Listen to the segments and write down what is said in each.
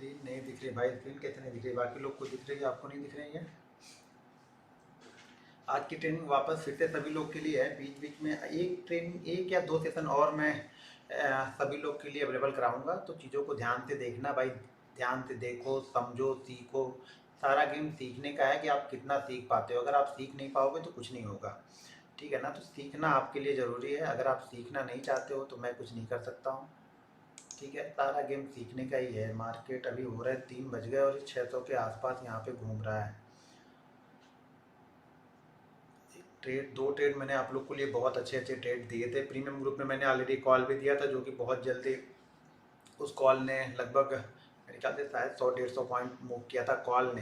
Screen नहीं दिख रही भाई। स्क्रीन कैसे नहीं दिख रही? बाकी लोग को दिख रही है, आपको नहीं दिख रही है। आज की ट्रेनिंग वापस फिर से सभी लोग के लिए है। बीच बीच में एक ट्रेनिंग, एक या दो सेशन और मैं सभी लोग के लिए अवेलेबल कराऊंगा। तो चीज़ों को ध्यान से देखना भाई, ध्यान से देखो, समझो, सीखो। सारा गेम सीखने का है कि आप कितना सीख पाते हो। अगर आप सीख नहीं पाओगे तो कुछ नहीं होगा, ठीक है ना। तो सीखना आपके लिए ज़रूरी है। अगर आप सीखना नहीं चाहते हो तो मैं कुछ नहीं कर सकता हूँ, ठीक है। सारा गेम सीखने का ही है। मार्केट अभी हो रहा है 3 बज गए और 600 के आसपास यहाँ पे घूम रहा है। ट्रेड, 2 ट्रेड मैंने आप लोग के लिए बहुत अच्छे अच्छे ट्रेड दिए थे। प्रीमियम ग्रुप में मैंने ऑलरेडी कॉल भी दिया था, जो कि बहुत जल्दी उस कॉल ने लगभग मेरे ख्याल से शायद 100-150 पॉइंट मूव किया था कॉल ने।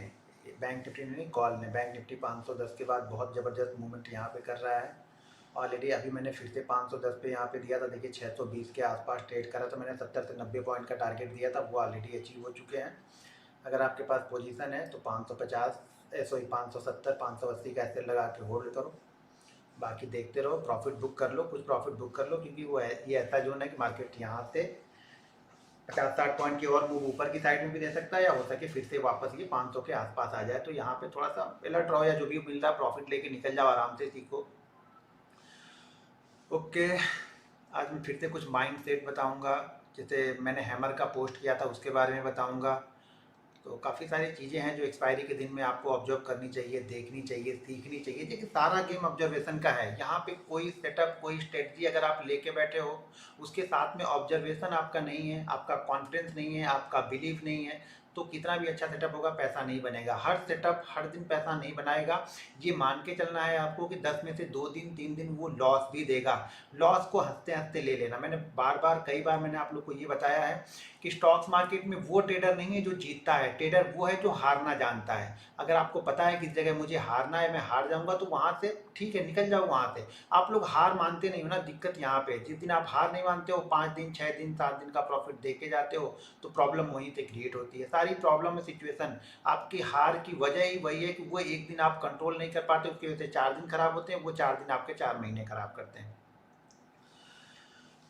बैंक निफ्टी ने नहीं, कॉल ने। बैंक निफ्टी 510 के बाद बहुत ज़बरदस्त मूवमेंट यहाँ पे कर रहा है। ऑलरेडी अभी मैंने फिर से 510 पे यहाँ पे दिया था। देखिए 620 के आसपास ट्रेड करा था मैंने। 70 से 90 पॉइंट का टारगेट दिया था, वो ऑलरेडी अचीव हो चुके हैं। अगर आपके पास पोजीशन है तो 550 सॉरी 570 580 का ऐसे लगा के होल्ड करो। बाकी देखते रहो, प्रॉफिट बुक कर लो, कुछ प्रॉफिट बुक कर लो, क्योंकि वो है ये ऐसा जोन है कि मार्केट यहाँ से 50-60 पॉइंट की और मूव ऊपर की साइड में भी दे सकता है, या हो सके फिर से वापस ये 500 के आसपास आ जाए। तो यहाँ पे थोड़ा सा अलर्ट रहो, या जो भी मिल रहा है प्रॉफिट लेके निकल जाओ, आराम से सीखो। ओके, आज मैं फिर से कुछ माइंड सेट बताऊँगा। जैसे मैंने हैमर का पोस्ट किया था उसके बारे में बताऊँगा। तो काफ़ी सारी चीज़ें हैं जो एक्सपायरी के दिन में आपको ऑब्जर्व करनी चाहिए, देखनी चाहिए, सीखनी चाहिए। देखिए सारा गेम ऑब्जर्वेशन का है। यहाँ पे कोई सेटअप, कोई स्ट्रेटजी अगर आप लेके बैठे हो, उसके साथ में ऑब्जर्वेशन आपका नहीं है, आपका कॉन्फिडेंस नहीं है, आपका बिलीफ नहीं है, तो कितना भी अच्छा सेटअप होगा पैसा नहीं बनेगा। हर सेटअप हर दिन पैसा नहीं बनाएगा। ये मान के चलना है आपको कि 10 में से 2 दिन 3 दिन वो लॉस भी देगा। लॉस को हंसते हंसते ले लेना। मैंने बार बार कई बार मैंने आप लोग को ये बताया है कि स्टॉक्स मार्केट में वो ट्रेडर नहीं है जो जीतता है, ट्रेडर वो है जो हारना जानता है। अगर आपको पता है किस जगह मुझे हारना है, मैं हार जाऊंगा, तो वहां से ठीक है निकल जाओ वहां से। आप लोग हार मानते नहीं हो ना, दिक्कत यहाँ पे। जिस दिन आप हार नहीं मानते हो, 5 दिन 6 दिन 7 दिन का प्रॉफिट दे के जाते हो, तो प्रॉब्लम वहीं से क्रिएट होती है। सारी प्रॉब्लम सिचुएशन आपकी हार की वजह ही वही है कि वो एक दिन आप कंट्रोल नहीं कर पाते, उसकी वजह से 4 दिन खराब होते हैं, वो 4 दिन आपके 4 महीने खराब करते हैं।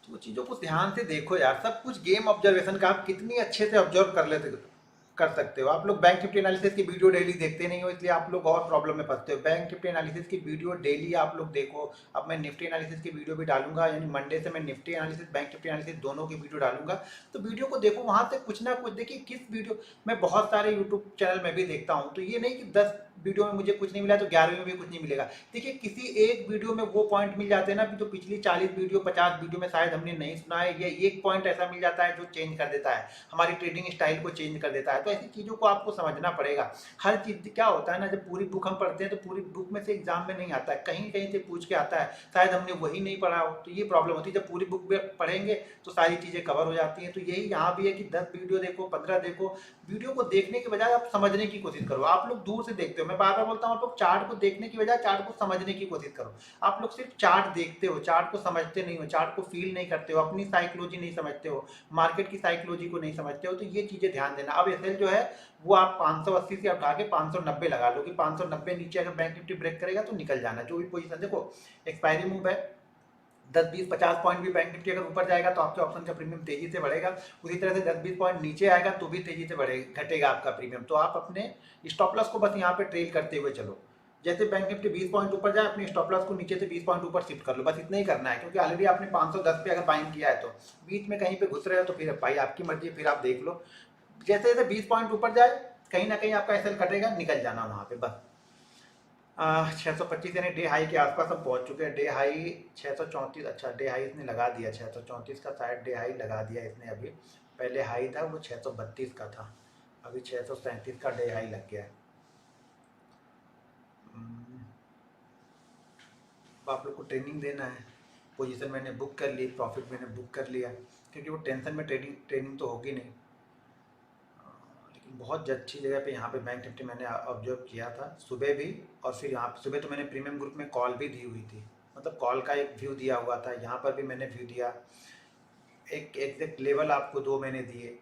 तो चीज़ों को ध्यान से देखो यार। सब कुछ गेम ऑब्जर्वेशन का, आप कितनी अच्छे से ऑब्जर्व कर सकते हो। आप लोग बैंक निफ्टी एनालिसिस की वीडियो डेली देखते नहीं हो, इसलिए आप लोग और प्रॉब्लम में फंसते हो। बैंक निफ्टी एनालिसिस की वीडियो डेली आप लोग देखो। अब मैं निफ्टी एनालिसिस की वीडियो भी डालूंगा, यानी मंडे से मैं Nifty analysis bank Nifty analysis दोनों की वीडियो डालूंगा। तो वीडियो को देखो, वहां से कुछ ना कुछ देखिए। किस वीडियो, मैं बहुत सारे यूट्यूब चैनल में भी देखता हूँ, तो ये नहीं कि 10 वीडियो में मुझे कुछ नहीं मिला तो 11वीं में भी कुछ नहीं मिलेगा। देखिए किसी एक वीडियो में वो पॉइंट मिल जाते हैं ना, जो पिछली 40 वीडियो 50 वीडियो में शायद हमने नहीं सुना है। ये एक पॉइंट ऐसा मिल जाता है जो चेंज कर देता है, हमारी ट्रेडिंग स्टाइल को चेंज कर देता है। तो ऐसी चीज़ों को आपको समझना पड़ेगा। हर चीज़ क्या होता है ना, जब पूरी बुक हम पढ़ते हैं तो पूरी बुक में से एग्जाम में नहीं आता है, कहीं कहीं से पूछ के आता है, शायद हमने वही नहीं पढ़ा हो। तो ये प्रॉब्लम होती है। जब पूरी बुक पढ़ेंगे तो सारी चीज़ें कवर हो जाती हैं। तो यही यहाँ भी है कि 10 वीडियो देखो, 15 देखो। वीडियो को देखने के बजाय आप समझने की कोशिश करो। आप लोग दूर से देखते हो, मैं बार बार बोलता हूँ, आप लोग चार्ट को देखने की बजाय चार्ट को समझने की कोशिश करो। आप लोग सिर्फ चार्ट देखते हो, चार्ट को समझते नहीं हो, चार्ट को फील नहीं करते हो, अपनी साइकोलॉजी नहीं समझते हो, मार्केट की साइकोलॉजी को नहीं समझते हो। तो ये चीजें ध्यान देना। अब एसएल जो है वो आप 580 से उठा के 590 लगा लो कि 590 नीचे अगर बैंक निफ्टी ब्रेक करेगा तो निकल जाना। जो भी पोजीशन देखो, एक्सपायरी मूव है, 10-20-50 पॉइंट भी बैंक निफ्टी अगर ऊपर जाएगा तो आपके ऑप्शन का प्रीमियम तेजी से बढ़ेगा। उसी तरह से 10-20 पॉइंट नीचे आएगा तो भी तेजी से बढ़ेगा, घटेगा आपका प्रीमियम। तो आप अपने स्टॉप लॉस को बस यहाँ पे ट्रेल करते हुए चलो। जैसे बैंक निफ्टी 20 पॉइंट ऊपर जाए, अपने स्टॉप लॉस को नीचे से 20 पॉइंट ऊपर शिफ्ट कर लो। बस इतना ही करना है, क्योंकि ऑलरेडी आपने 510 पे अगर बाइंग किया है तो बीच में कहीं पे घुस रहे हो तो फिर भाई आपकी मर्जी, फिर आप देख लो। जैसे जैसे 20 पॉइंट ऊपर जाए, कहीं ना कहीं आपका एसएल कटेगा, निकल जाना वहाँ पे बस। 625 यानी डे हाई के आसपास हम पहुंच चुके हैं। डे हाई 634, अच्छा डे हाई इसने लगा दिया 634 का, शायद डे हाई लगा दिया इसने अभी। पहले हाई था वो 632 का था, अभी 637 का डे हाई लग गया है। अब आप लोग को ट्रेनिंग देना है। पोजीशन मैंने बुक कर ली, प्रॉफिट मैंने बुक कर लिया, क्योंकि वो टेंशन में ट्रेनिंग तो होगी नहीं। लेकिन बहुत अच्छी जगह पे यहाँ पे बैंक निफ्टी मैंने ऑब्जर्व किया था सुबह भी, और फिर यहाँ सुबह तो मैंने प्रीमियम ग्रुप में कॉल भी दी हुई थी, मतलब कॉल का एक व्यू दिया हुआ था। यहाँ पर भी मैंने व्यू दिया, एक एग्जैक्ट लेवल आपको 2 मैंने दिए।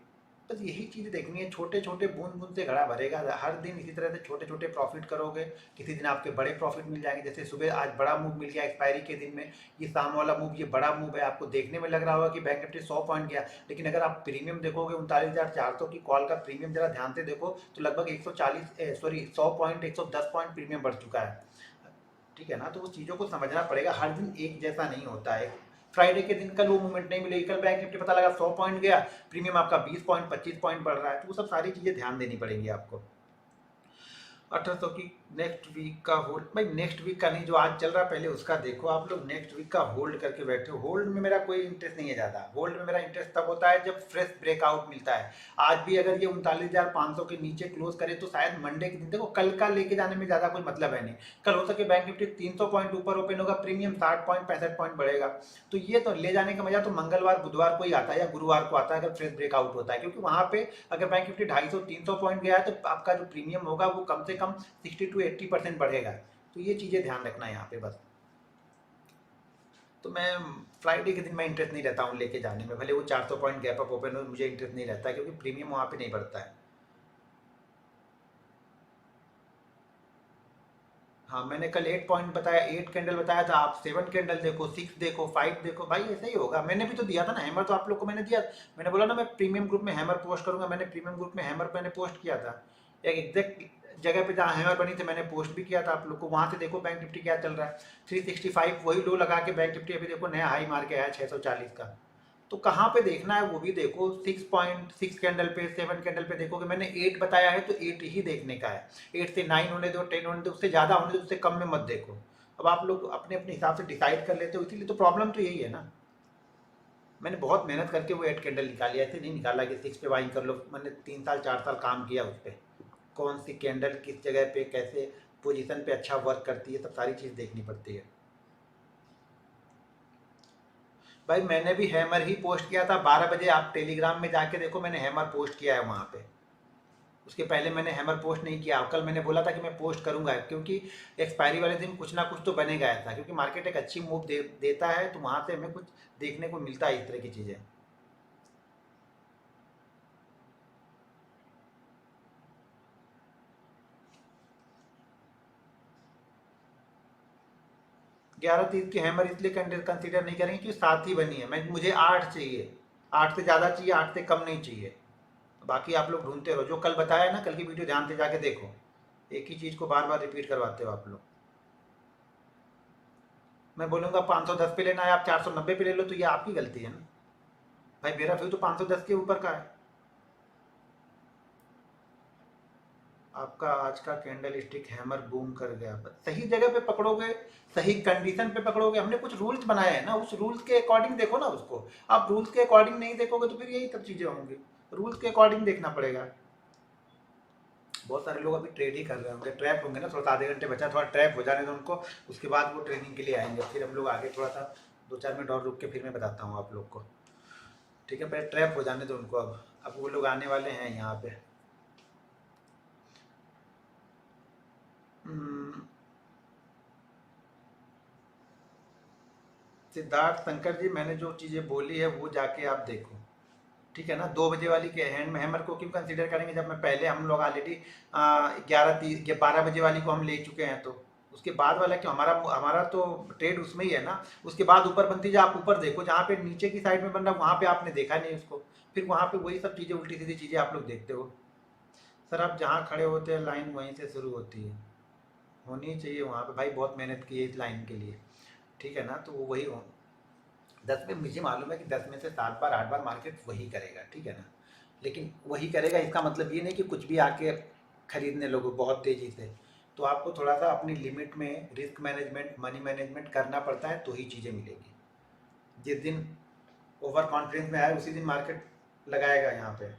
बस यही चीज़ देखनी है, छोटे छोटे बूंद बूंद से घड़ा भरेगा। हर दिन इसी तरह से छोटे छोटे प्रॉफिट करोगे, किसी दिन आपके बड़े प्रॉफिट मिल जाएंगे। जैसे सुबह आज बड़ा मूव मिल गया एक्सपायरी के दिन में, ये शाम वाला मूव, ये बड़ा मूव है। आपको देखने में लग रहा होगा कि बैंक निफ्टी 100 पॉइंट गया, लेकिन अगर आप प्रीमियम देखोगे 39,400 की कॉल का प्रीमियम जरा ध्यान से देखो तो लगभग 140 सॉरी 100 पॉइंट 110 पॉइंट प्रीमियम बढ़ चुका है। ठीक है ना, तो उस चीज़ों को समझना पड़ेगा। हर दिन एक जैसा नहीं होता है। फ्राइडे के दिन कल वो मूवमेंट नहीं मिलेगी, कल बैंक निफ्टी पता लगा 100 पॉइंट गया, प्रीमियम आपका 20 पॉइंट 25 पॉइंट बढ़ रहा है, तो वो सब सारी चीज़ें ध्यान देनी पड़ेंगी आपको। 1800 की नेक्स्ट वीक का होल्ड, भाई नेक्स्ट वीक का नहीं, जो आज चल रहा है पहले उसका देखो। आप लोग नेक्स्ट वीक का होल्ड करके बैठे हो। होल्ड में मेरा कोई इंटरेस्ट नहीं है ज़्यादा। होल्ड में मेरा इंटरेस्ट तब होता है जब फ्रेश ब्रेकआउट मिलता है। आज भी अगर ये 39,500 के नीचे क्लोज करे तो शायद मंडे के दिन, देखो कल का लेके जाने में ज़्यादा कोई मतलब है नहीं। कल हो सके बैंक निफ्टी 300 पॉइंट ऊपर ओपन होगा, प्रीमियम 60 पॉइंट 65 पॉइंट बढ़ेगा, तो ये तो ले जाने का मजा तो मंगलवार बुधवार को ही आता है या गुरुवार को आता है, अगर फ्रेश ब्रेकआउट होता है। क्योंकि वहाँ पे अगर बैंक निफ्टी 250-300 पॉइंट गया है तो आपका जो प्रीमियम होगा वो कम से कम 60 to 80% बढ़ेगा। तो ये चीज़ें ध्यान रखना है यहाँ पे बस। तो मैं फ्राइडे के दिन मैं इंटरेस्ट नहीं रहता हूँ लेके जाने में, भले वो 400 पॉइंट गैप अप ओपन हो, मुझे इंटरेस्ट नहीं रहता है क्योंकि प्रीमियम वहाँ पे नहीं बढ़ता है। हाँ, मैंने कल 8 पॉइंट बताया, 8 कैंडल बताया था, आप 7 कैंडल देखो, 6 देखो, 5 देखो, भाई ऐसा ही होगा। मैंने भी तो दिया था ना हैमर, तो आप लोग को मैंने दिया। मैंने बोला ना मैं प्रीमियम ग्रुप में हैमर पोस्ट करूंगा, मैंने प्रीमियम ग्रुप में हैमर मैंने पोस्ट किया था। एक एग्जैक्ट जगह पे जहाँ हैमर बनी थी मैंने पोस्ट भी किया था आप लोग को। वहाँ से देखो बैंक निफ्टी क्या चल रहा है, 365 वही लो लगा के बैंक निफ्टी अभी देखो नया हाई मार के आया 640 का। तो कहाँ पे देखना है वो भी देखो। 6 कैंडल पे, 7 कैंडल पे देखोगे। मैंने 8 बताया है तो 8 ही देखने का है। 8 से 9 होने दो, 10 होने दो, उससे ज़्यादा होने दो, उससे कम में मत देखो। अब आप लोग अपने अपने हिसाब से डिसाइड कर लेते हो, इसीलिए तो प्रॉब्लम तो यही है ना। मैंने बहुत मेहनत करके वो 8 कैंडल निकाली, ऐसे नहीं निकाला कि 6 पे बाइंग कर लो। मैंने 3 साल 4 साल काम किया उस पर, कौन सी कैंडल किस जगह पे कैसे पोजीशन पे अच्छा वर्क करती है, सब सारी चीज़ देखनी पड़ती है। भाई मैंने भी हैमर ही पोस्ट किया था 12 बजे, आप टेलीग्राम में जाके देखो, मैंने हैमर पोस्ट किया है वहाँ पे। उसके पहले मैंने हैमर पोस्ट नहीं किया। कल मैंने बोला था कि मैं पोस्ट करूंगा क्योंकि एक्सपायरी वाले दिन कुछ ना कुछ तो बनेगा ऐसा, क्योंकि मार्केट एक अच्छी मूव देता है तो वहाँ से हमें कुछ देखने को मिलता है इस तरह की चीज़ें। ग्यारह तीस की हैमर इसलिए कंसिडर नहीं करेंगे क्योंकि साथ ही बनी है। मैं मुझे 8 चाहिए, 8 से ज़्यादा चाहिए, 8 से कम नहीं चाहिए। बाकी आप लोग ढूंढते रहो। जो कल बताया ना, कल की वीडियो ध्यान से जाके देखो, एक ही चीज़ को बार बार रिपीट करवाते हो आप लोग। मैं बोलूँगा 510 पे लेना है, आप 490 पे ले लो, तो ये आपकी गलती है ना भाई। मेरा व्यू तो 510 के ऊपर का है। आपका आज का कैंडल स्टिक हैमर बूम कर गया। सही जगह पे पकड़ोगे, सही कंडीशन पे पकड़ोगे। हमने कुछ रूल्स बनाए हैं ना, उस रूल्स के अकॉर्डिंग देखो ना उसको। आप रूल्स के अकॉर्डिंग नहीं देखोगे तो फिर यही सब चीज़ें होंगी। रूल्स के अकॉर्डिंग देखना पड़ेगा। बहुत सारे लोग अभी ट्रेड ही कर रहे होंगे, ट्रैप होंगे ना। थोड़ा सा आधे घंटे बचा, थोड़ा ट्रैप हो जाने दो उनको, उसके बाद वो ट्रेनिंग के लिए आएंगे। फिर हम लोग आगे थोड़ा सा 2-4 मिनट और रुक के फिर मैं बताता हूँ आप लोग को। ठीक है, पहले ट्रैप हो जाने दो उनको। अब वो लोग आने वाले हैं यहाँ पे। हम्म, सिद्धार्थ शंकर जी, मैंने जो चीज़ें बोली है वो जाके आप देखो। ठीक है ना। 2 बजे वाली के हैंड हैमर को क्यों कंसीडर करेंगे जब मैं पहले, हम लोग ऑलरेडी 12 बजे वाली को हम ले चुके हैं। तो उसके बाद वाला क्यों, हमारा हमारा तो ट्रेड उसमें ही है ना। उसके बाद ऊपर बनती है, आप ऊपर देखो, जहाँ पे नीचे की साइड में बन रहा वहाँ पे आपने देखा नहीं उसको, फिर वहाँ पे वही सब चीज़ें उल्टी सीधी चीज़ें आप लोग देखते हो। सर आप जहाँ खड़े होते हैं लाइन वहीं से शुरू होती है, होनी चाहिए वहाँ पे। भाई बहुत मेहनत की है इस लाइन के लिए। ठीक है ना, तो वो वही हो। 10 में मुझे मालूम है कि 10 में से 7 बार 8 बार मार्केट वही करेगा। ठीक है ना, लेकिन वही करेगा इसका मतलब ये नहीं कि कुछ भी आके खरीदने लोगों बहुत तेज़ी से। तो आपको थोड़ा सा अपनी लिमिट में रिस्क मैनेजमेंट, मनी मैनेजमेंट करना पड़ता है, तो ही चीज़ें मिलेगी। जिस दिन ओवर कॉन्फिडेंस में आए उसी दिन मार्केट लगाएगा यहाँ पे।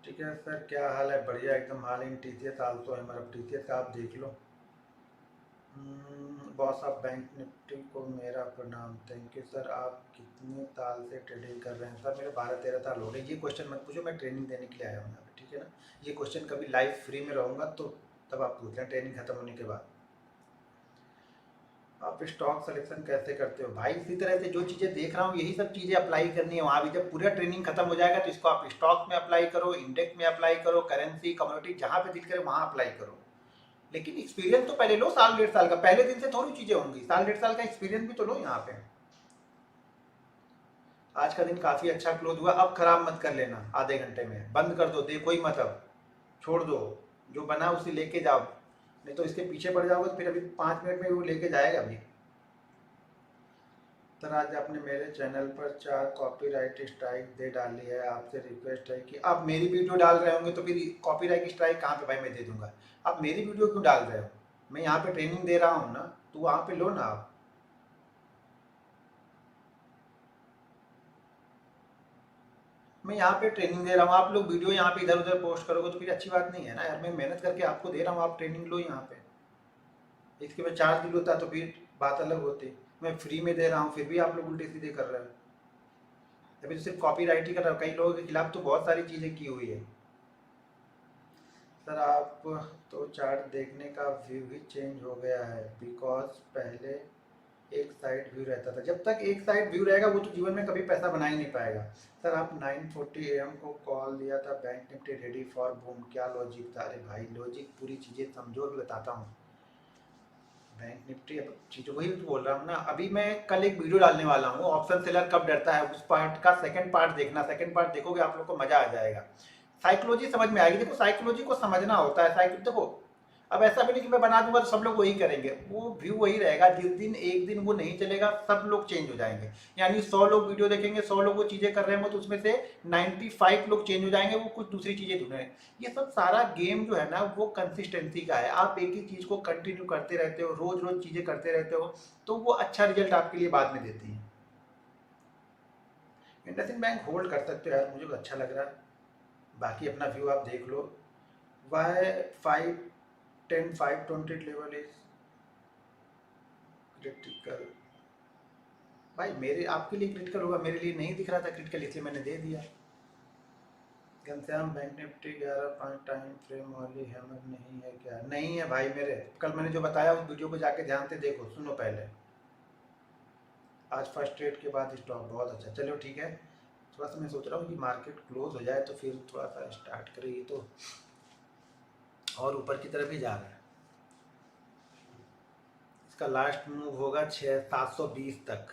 ठीक है सर, क्या हाल है? बढ़िया एकदम हाल इन TCS आल्सो है हमारा। TCS का आप देख लो। बॉस ऑफ बैंक निफ्टी को मेरा प्रणाम। Thank you sir. आप कितने साल से ट्रेडिंग कर रहे हैं? सर मेरे 12-13 साल हो गए। ये क्वेश्चन मत पूछो, मैं ट्रेनिंग देने के लिए आया हूँ यहाँ पे। ठीक है ना, ये क्वेश्चन कभी लाइव फ्री में रहूँगा तो तब आप पूछ लें, ट्रेनिंग खत्म होने के बाद। आप स्टॉक सिलेक्शन कैसे करते हो भाई? इसी तरह से जो चीज़ें देख रहा हूँ यही सब चीज़ें अप्लाई करनी है वहाँ भी। जब पूरा ट्रेनिंग खत्म हो जाएगा तो इसको आप स्टॉक में अप्लाई करो, इंडेक्स में अप्लाई करो, करेंसी कम्युनिटी जहाँ पे दिल करे वहाँ अप्लाई करो। लेकिन एक्सपीरियंस तो पहले लो, साल 1.5 साल का। पहले दिन से थोड़ी चीज़ें होंगी, साल 1.5 साल का एक्सपीरियंस भी तो लो यहाँ पे। आज का दिन काफ़ी अच्छा क्लोज हुआ, अब खराब मत कर लेना। आधे घंटे में बंद कर दो, देखो ही मत, अब छोड़ दो। जो बना उसे लेके जाओ, नहीं तो इसके पीछे पड़ जाओगे तो फिर अभी 5 मिनट में वो लेके जाएगा अभी। सर आज आपने मेरे चैनल पर 4 कॉपीराइट स्ट्राइक दे डाली है, आपसे रिक्वेस्ट है कि आप मेरी वीडियो डाल रहे होंगे तो फिर कॉपीराइट स्ट्राइक कहाँ पे भाई मैं दे दूंगा? आप मेरी वीडियो क्यों डाल रहे हो? मैं यहाँ पे ट्रेनिंग दे रहा हूँ ना, तो वहाँ पे लो ना आप। मैं यहाँ पे ट्रेनिंग दे रहा हूँ, आप लोग वीडियो यहाँ पे इधर उधर पोस्ट करोगे तो फिर अच्छी बात नहीं है ना यार। मैं मेहनत करके आपको दे रहा हूँ, आप ट्रेनिंग लो यहाँ पे। इसके बाद चार्ज भी होता तो फिर बात अलग होती। मैं फ्री में दे रहा हूँ फिर भी आप लोग उल्टे सीधे कर रहे हो। अभी तो सिर्फ कॉपी राइट ही कर रहा हूँ, कई लोगों के खिलाफ तो बहुत सारी चीज़ें की हुई है। सर आप तो चार्ट देखने का व्यू ही चेंज हो गया है, बिकॉज पहले एक साइड व्यू रहता था। जब तक एक साइड व्यू रहेगा वो तो जीवन में कभी पैसा बना ही नहीं पाएगा। सर आप 9:40 AM को कॉल दिया था, bank Nifty ready for boom, क्या लॉजिक था? अरे भाई लॉजिक पूरी चीज़ें समझो, अभी बताता हूँ। बैंक निफ्टी अब चीज़ों वही तो बोल रहा हूँ ना। अभी मैं कल एक वीडियो डालने वाला हूँ, ऑप्शन सेलर कब डरता है, उस पार्ट का सेकंड पार्ट देखना। सेकंड पार्ट देखोगे आप लोग को मजा आ जाएगा, साइकोलॉजी समझ में आएगी। देखो साइकोलॉजी को समझना होता है। साइको देखो, अब ऐसा भी नहीं कि मैं बना दूंगा तो सब लोग वही करेंगे, वो व्यू वही रहेगा। जिस दिन एक दिन वो नहीं चलेगा सब लोग चेंज हो जाएंगे। यानी 100 लोग वीडियो देखेंगे, 100 लोग वो चीज़ें कर रहे होंगे तो उसमें से 95 लोग चेंज हो जाएंगे, वो कुछ दूसरी चीज़ें ढूंढ रहे हैं। ये सब सारा गेम जो है ना वो कंसिस्टेंसी का है। आप एक ही चीज़ को कंटिन्यू करते रहते हो, रोज रोज चीज़ें करते रहते हो, तो वो अच्छा रिजल्ट आपके लिए बाद में देती है। इंडसइंड बैंक होल्ड कर सकते हो यार, मुझे तो अच्छा लग रहा है। बाकी अपना व्यू आप देख लो। Y 510 520 level is critical. भाई मेरे आपके लिए क्रिटिकल होगा, मेरे लिए नहीं दिख रहा था क्रिटिकल, इसलिए मैंने दे दिया। Ghanshyam bank Nifty 11 5 time frame वाली हैमर नहीं है क्या? नहीं है भाई मेरे, कल मैंने जो बताया उस वीडियो को जाके ध्यान से देखो, सुनो पहले। आज फर्स्ट ट्रेड के बाद स्टॉक बहुत अच्छा, चलो ठीक है। थोड़ा सा मैं सोच रहा हूँ कि मार्केट क्लोज हो जाए तो फिर थोड़ा सा स्टार्ट करें, ये तो और ऊपर की तरफ ही जा रहा है। इसका लास्ट मूव होगा 720 तक,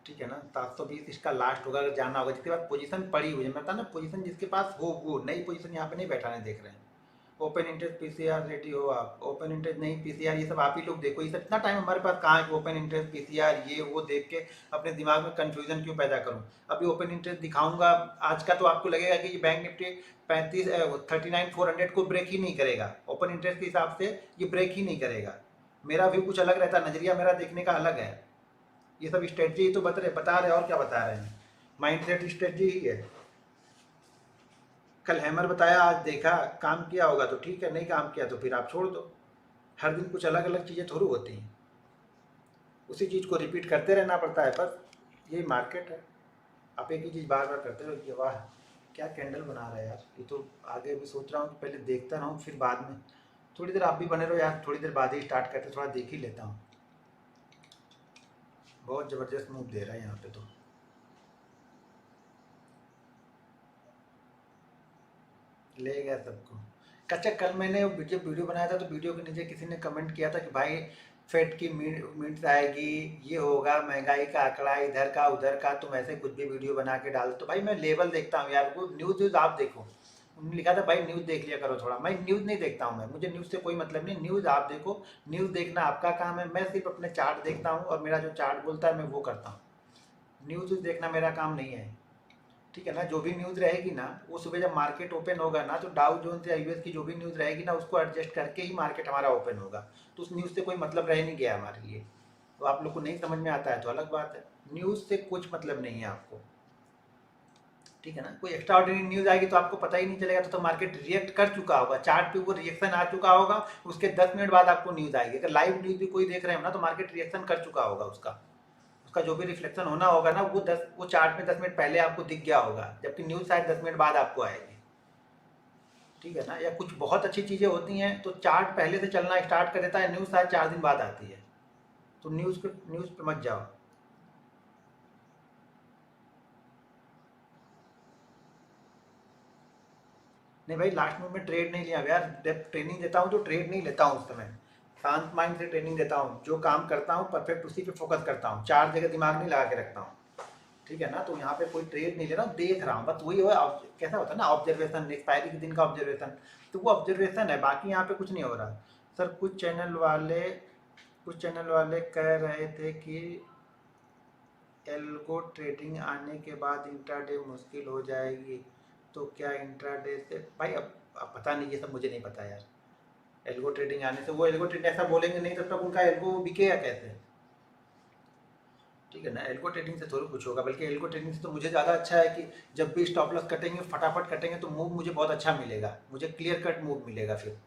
ठीक है ना? 720 इसका लास्ट होगा अगर जाना होगा। जिसके पास पोजीशन पड़ी हुई है, मैं बता ना, पोजीशन जिसके पास हो वो नई पोजीशन यहाँ पे नहीं बैठाने देख रहे हैं। ओपन इंटरेस्ट पीसीआर रेडी हो आप, ओपन इंटरेस्ट नहीं पीसीआर, ये सब आप ही लोग देखो। ये सब इतना टाइम हमारे पास कहाँ है? ओपन इंटरेस्ट पीसीआर ये वो देख के अपने दिमाग में कंफ्यूजन क्यों पैदा करूँ? अभी ओपन इंटरेस्ट दिखाऊंगा आज का तो आपको लगेगा कि ये बैंक निफ्टी 39,400 को ब्रेक ही नहीं करेगा। ओपन इंटरेस्ट के हिसाब से ये ब्रेक ही नहीं करेगा। मेरा व्यू कुछ अलग रहता है, नजरिया मेरा देखने का अलग है। ये सब स्ट्रेटजी तो बता रहे और क्या बता रहे हैं? माइंड सेट स्ट्रेटजी ही है। कल हैमर बताया, आज देखा, काम किया होगा तो ठीक है, नहीं काम किया तो फिर आप छोड़ दो। हर दिन कुछ अलग अलग चीज़ें थोड़ी होती हैं, उसी चीज़ को रिपीट करते रहना पड़ता है, बस यही मार्केट है। आप एक ही चीज़ बार बार करते रहो। ये वाह क्या कैंडल बना रहा है यार, ये तो आगे भी सोच रहा हूँ कि पहले देखता रहूँ फिर बाद में। थोड़ी देर आप भी बने रहो यार, थोड़ी देर बाद ही स्टार्ट करते, थोड़ा देख ही लेता हूँ। बहुत ज़बरदस्त मूव दे रहा है यहाँ पे तो। ले गया सबको। अच्छा कल मैंने जब वीडियो बनाया था तो वीडियो के नीचे किसी ने कमेंट किया था कि भाई फेड की मीट्स आएगी, ये होगा, महंगाई का आंकड़ा, इधर का उधर का, तुम ऐसे कुछ भी वीडियो बना के डाल। तो भाई मैं लेवल देखता हूँ यार, वो न्यूज़ आप देखो। उन्होंने लिखा था भाई न्यूज़ देख लिया करो थोड़ा। मैं न्यूज़ नहीं देखता हूँ, मैं, मुझे न्यूज़ से कोई मतलब नहीं। न्यूज़ आप देखो, न्यूज़ देखना आपका काम है। मैं सिर्फ अपने चार्ट देखता हूँ और मेरा जो चार्ट बोलता है मैं वो करता हूँ। न्यूज़ देखना मेरा काम नहीं है, ठीक है ना? जो भी न्यूज़ रहेगी ना वो सुबह जब मार्केट ओपन होगा ना, तो डाउ जोन्स या यूएस की जो भी न्यूज़ रहेगी ना उसको एडजस्ट करके ही मार्केट हमारा ओपन होगा। तो उस न्यूज़ से कोई मतलब रह नहीं गया हमारे लिए। तो आप लोग को नहीं समझ में आता है तो अलग बात है, न्यूज़ से कुछ मतलब नहीं है आपको, ठीक है ना? कोई एक्स्ट्रा ऑर्डिनरी न्यूज़ आएगी तो आपको पता ही नहीं चलेगा, तो मार्केट रिएक्ट कर चुका होगा, चार्ट पे वो रिएक्शन आ चुका होगा, उसके 10 मिनट बाद आपको न्यूज़ आएगी। अगर लाइव न्यूज़ भी कोई देख रहे हो ना तो मार्केट रिएक्शन कर चुका होगा, उसका उसका जो भी रिफ्लेक्शन होना होगा ना वो चार्ट में 10 मिनट पहले आपको दिख गया होगा, जबकि न्यूज़ शायद 10 मिनट बाद आपको आएगी, ठीक है ना? या कुछ बहुत अच्छी चीज़ें होती हैं तो चार्ट पहले से चलना स्टार्ट कर देता है, न्यूज़ शायद 4 दिन बाद आती है। तो न्यूज़ पे मत जाओ। नहीं भाई, लास्ट में मैं ट्रेड नहीं लिया यार, जब ट्रेनिंग देता हूँ तो ट्रेड नहीं लेता हूँ उस समय, शांत माइंड से ट्रेनिंग देता हूँ, जो काम करता हूँ परफेक्ट उसी पे फोकस करता हूँ, चार जगह दिमाग नहीं लगा के रखता हूँ। ठीक है ना, तो यहाँ पे कोई ट्रेड नहीं ले रहा हूँ, देख रहा हूँ बस, वही है कैसा होता है ना ऑब्जर्वेशन, एक्सपायरी के दिन का ऑब्जर्वेशन, तो वो ऑब्जर्वेशन है, बाकी यहाँ पे कुछ नहीं हो रहा। सर कुछ चैनल वाले कह रहे थे कि एल्गो ट्रेडिंग आने के बाद इंट्राडे मुश्किल हो जाएगी, तो क्या इंट्राडे से भाई, अब पता नहीं, ये सब मुझे नहीं पता यार। एल्गो ट्रेडिंग आने से, वो एल्गो ट्रेडिंग ऐसा बोलेंगे नहीं तब तक उनका एल्गो बिकेगा कैसे? ठीक है ना, एल्गो ट्रेडिंग से थोड़ी कुछ होगा, बल्कि एल्गो ट्रेडिंग से तो मुझे ज़्यादा अच्छा है कि जब भी स्टॉप लॉस कटेंगे फटाफट कटेंगे तो मूव मुझे बहुत अच्छा मिलेगा, मुझे क्लियर कट मूव मिलेगा फिर,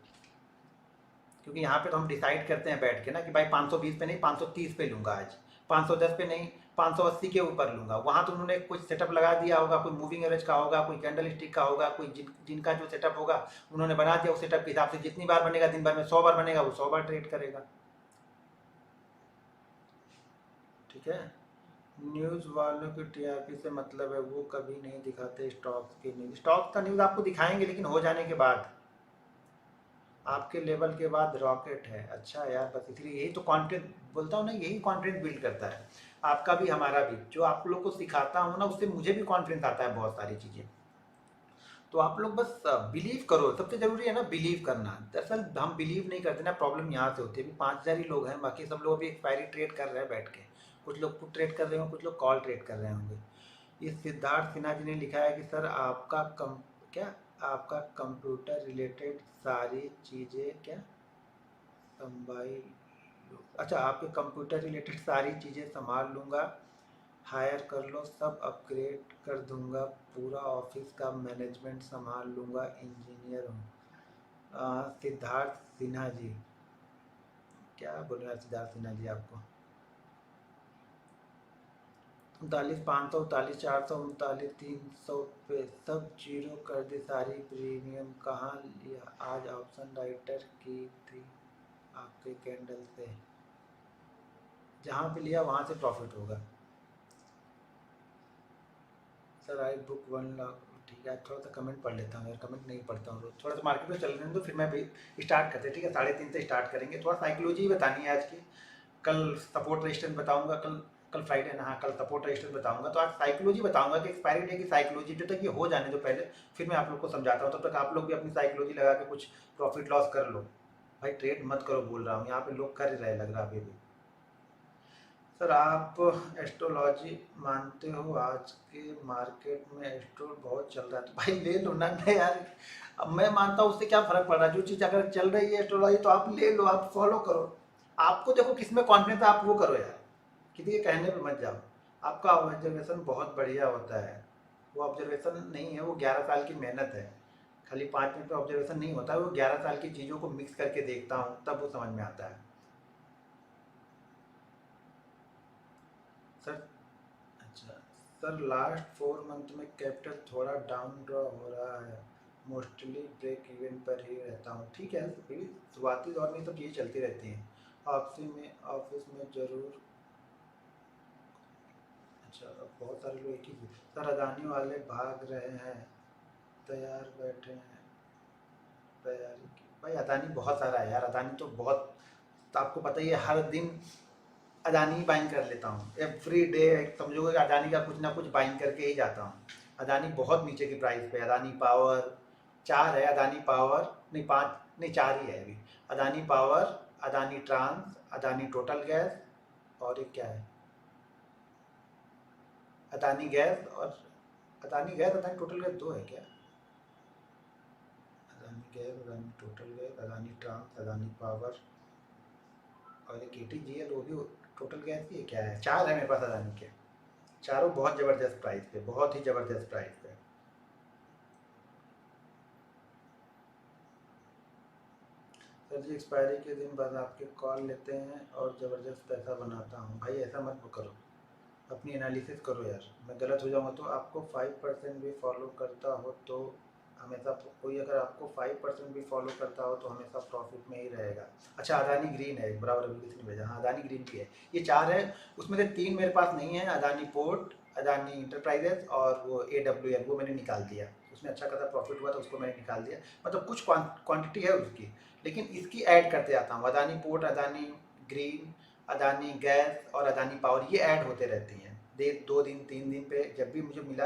क्योंकि यहाँ पे तो हम डिसाइड करते हैं बैठ के ना कि भाई 520 पे नहीं 530 पे लूँगा आज, 510 पे नहीं 580 के ऊपर लूँगा। वहाँ तो उन्होंने कुछ सेटअप लगा दिया होगा, कोई मूविंग एवरेज का होगा, कोई कैंडल स्टिक का होगा, कोई जिनका जो सेटअप होगा उन्होंने बना दिया, उस सेटअप के हिसाब से जितनी बार बनेगा दिन भर में 100 बार बनेगा, वो 100 बार ट्रेड करेगा। ठीक है, न्यूज़ वालों की टीआरपी से मतलब है, वो कभी नहीं दिखाते स्टॉक्स की न्यूज़, स्टॉक्स का न्यूज़ आपको दिखाएंगे लेकिन हो जाने के बाद, आपके लेवल के बाद रॉकेट है। अच्छा यार, बस इसलिए यही तो कंटेंट बोलता हूँ ना, यही कंटेंट बिल्ड करता है आपका भी हमारा भी, जो आप लोग को सिखाता हूँ ना उससे मुझे भी कॉन्फिडेंस आता है बहुत सारी चीज़ें। तो आप लोग बस बिलीव करो, सबसे जरूरी है ना बिलीव करना। दरअसल हम बिलीव नहीं करते ना, प्रॉब्लम यहाँ से होती है। अभी 5,000 ही लोग हैं, बाकी सब लोग अभी एक्सपायरी ट्रेड कर रहे हैं बैठ के, कुछ लोग पुट ट्रेड कर रहे होंगे, कुछ लोग कॉल ट्रेड कर रहे होंगे। ये सिद्धार्थ सिन्हा जी ने लिखा है कि सर क्या आपका कंप्यूटर रिलेटेड सारी चीज़ें क्या संभाल अच्छा, आपके कंप्यूटर रिलेटेड सारी चीज़ें संभाल लूँगा, हायर कर लो, सब अपग्रेड कर दूंगा, पूरा ऑफिस का मैनेजमेंट संभाल लूँगा, इंजीनियर हूँ। सिद्धार्थ सिन्हा जी, क्या बोलूँ यार सिद्धार्थ सिन्हा जी आपको। 39,500, 39,400, 39,300 पे सब जीरो कर दी सारी प्रीमियम, कहाँ लिया आज ऑप्शन राइटर की थी आपके कैंडल से, जहाँ पे लिया वहाँ से प्रॉफिट होगा। सर आई बुक 1 लाख, ठीक है थोड़ा सा कमेंट पढ़ लेता हूँ यार, कमेंट नहीं पढ़ता हूँ रोज, थोड़ा सा मार्केट में चल रहे हैं तो फिर मैं भी स्टार्ट करते हैं। ठीक है, 3:30 से स्टार्ट करेंगे, थोड़ा साइकोलॉजी बतानी है आज की, कल सपोर्ट रेजिस्टेंस बताऊंगा, कल कल फ्राइडे ना, हाँ कल सपोर्ट रेजिस्टेंस बताऊंगा, तो आज साइकोलॉजी बताऊंगा कि एक्सपायरी डे की साइकोलॉजी, जब तक ये हो जाने दो पहले फिर मैं आप लोग को समझाता हूँ, तब तक आप लोग भी अपनी साइकोलॉजी लगा के कुछ प्रॉफिट लॉस कर लो। भाई ट्रेड मत करो बोल रहा हूँ, यहाँ पे लोग कर ही रहे लग रहा अभी भी। सर आप एस्ट्रोलॉजी मानते हो? आज के मार्केट में एस्ट्रो बहुत चल रहा है, तो भाई ले लो ना, मैं यार अब मैं मानता हूँ उससे क्या फर्क पड़ रहा है, जो चीज़ अगर चल रही है एस्ट्रोलॉजी तो आप ले लो, आप फॉलो करो। आपको देखो किस में कॉन्फिडेंस है आप वो करो यार, किसी के कहने पे मत जाओ। आपका ऑब्जर्वेशन बहुत बढ़िया होता है, वो ऑब्जर्वेशन नहीं है, वो 11 साल की मेहनत है, खाली 5 मिनट में ऑब्जर्वेशन नहीं होता है, वो 11 साल की चीज़ों को मिक्स करके देखता हूँ तब वो समझ में आता है। सर अच्छा, सर लास्ट 4 मंथ में कैपिटल थोड़ा डाउन ड्रॉ हो रहा है, मोस्टली ब्रेक इवन पर ही रहता हूँ। ठीक है, फिर शुरुआती दौर में सब चीज़ें चलती रहती हैं, ऑफिस में ज़रूर। अच्छा, अब बहुत सारे लोग एक ही, सर अदानी वाले भाग रहे हैं, तैयार बैठे हैं तैयारी की। भाई अदानी बहुत सारा है यार, अदानी तो बहुत, तो आपको पता ही है हर दिन अदानी ही बाइंग कर लेता हूँ, एवरी डे समझोगे कि अदानी का कुछ ना कुछ बाइंग करके ही जाता हूँ। अदानी बहुत नीचे की प्राइस पे, अदानी पावर, चार है अदानी पावर, नहीं पाँच, नहीं चार ही है अभी, Adani power, Adani trans, Adani total gas, और एक क्या है, अदानी गैस, और Adani gas Adani total gas दो है क्या, Adani gas, Adani total gas, Adani trans, Adani power, और एक ATGL, वो भी टोटल गैस ही है, क्या है, चार है मेरे पास अदानी के, चारों बहुत ज़बरदस्त प्राइस पे, बहुत ही ज़बरदस्त प्राइस पे। सर जी एक्सपायरी के दिन बाद आपके कॉल लेते हैं और ज़बरदस्त पैसा बनाता हूँ। भाई ऐसा मत करो, अपनी एनालिसिस करो यार, मैं गलत हो जाऊँगा तो, आपको 5% भी फॉलो करता हो तो हमेशा कोई अगर आपको 5% भी फॉलो करता हो तो हमेशा प्रॉफिट में ही रहेगा। अच्छा, अदानी ग्रीन है, बराबर अभी किसी ने भेजा, हाँ अदानी ग्रीन भी है। ये 4 है, उसमें से 3 मेरे पास नहीं है, अदानी पोर्ट, अदानी इंटरप्राइजेज और वो AWL, वो मैंने निकाल दिया। उसमें अच्छा खासा प्रॉफिट हुआ तो उसको मैंने निकाल दिया, मतलब कुछ क्वांटिटी है उसकी, लेकिन इसकी ऐड करते जाता हूँ। Adani port, Adani green, Adani gas और अदानी पावर, ये ऐड होते रहती हैं। 2 दिन 3 दिन पे जब भी मुझे मिला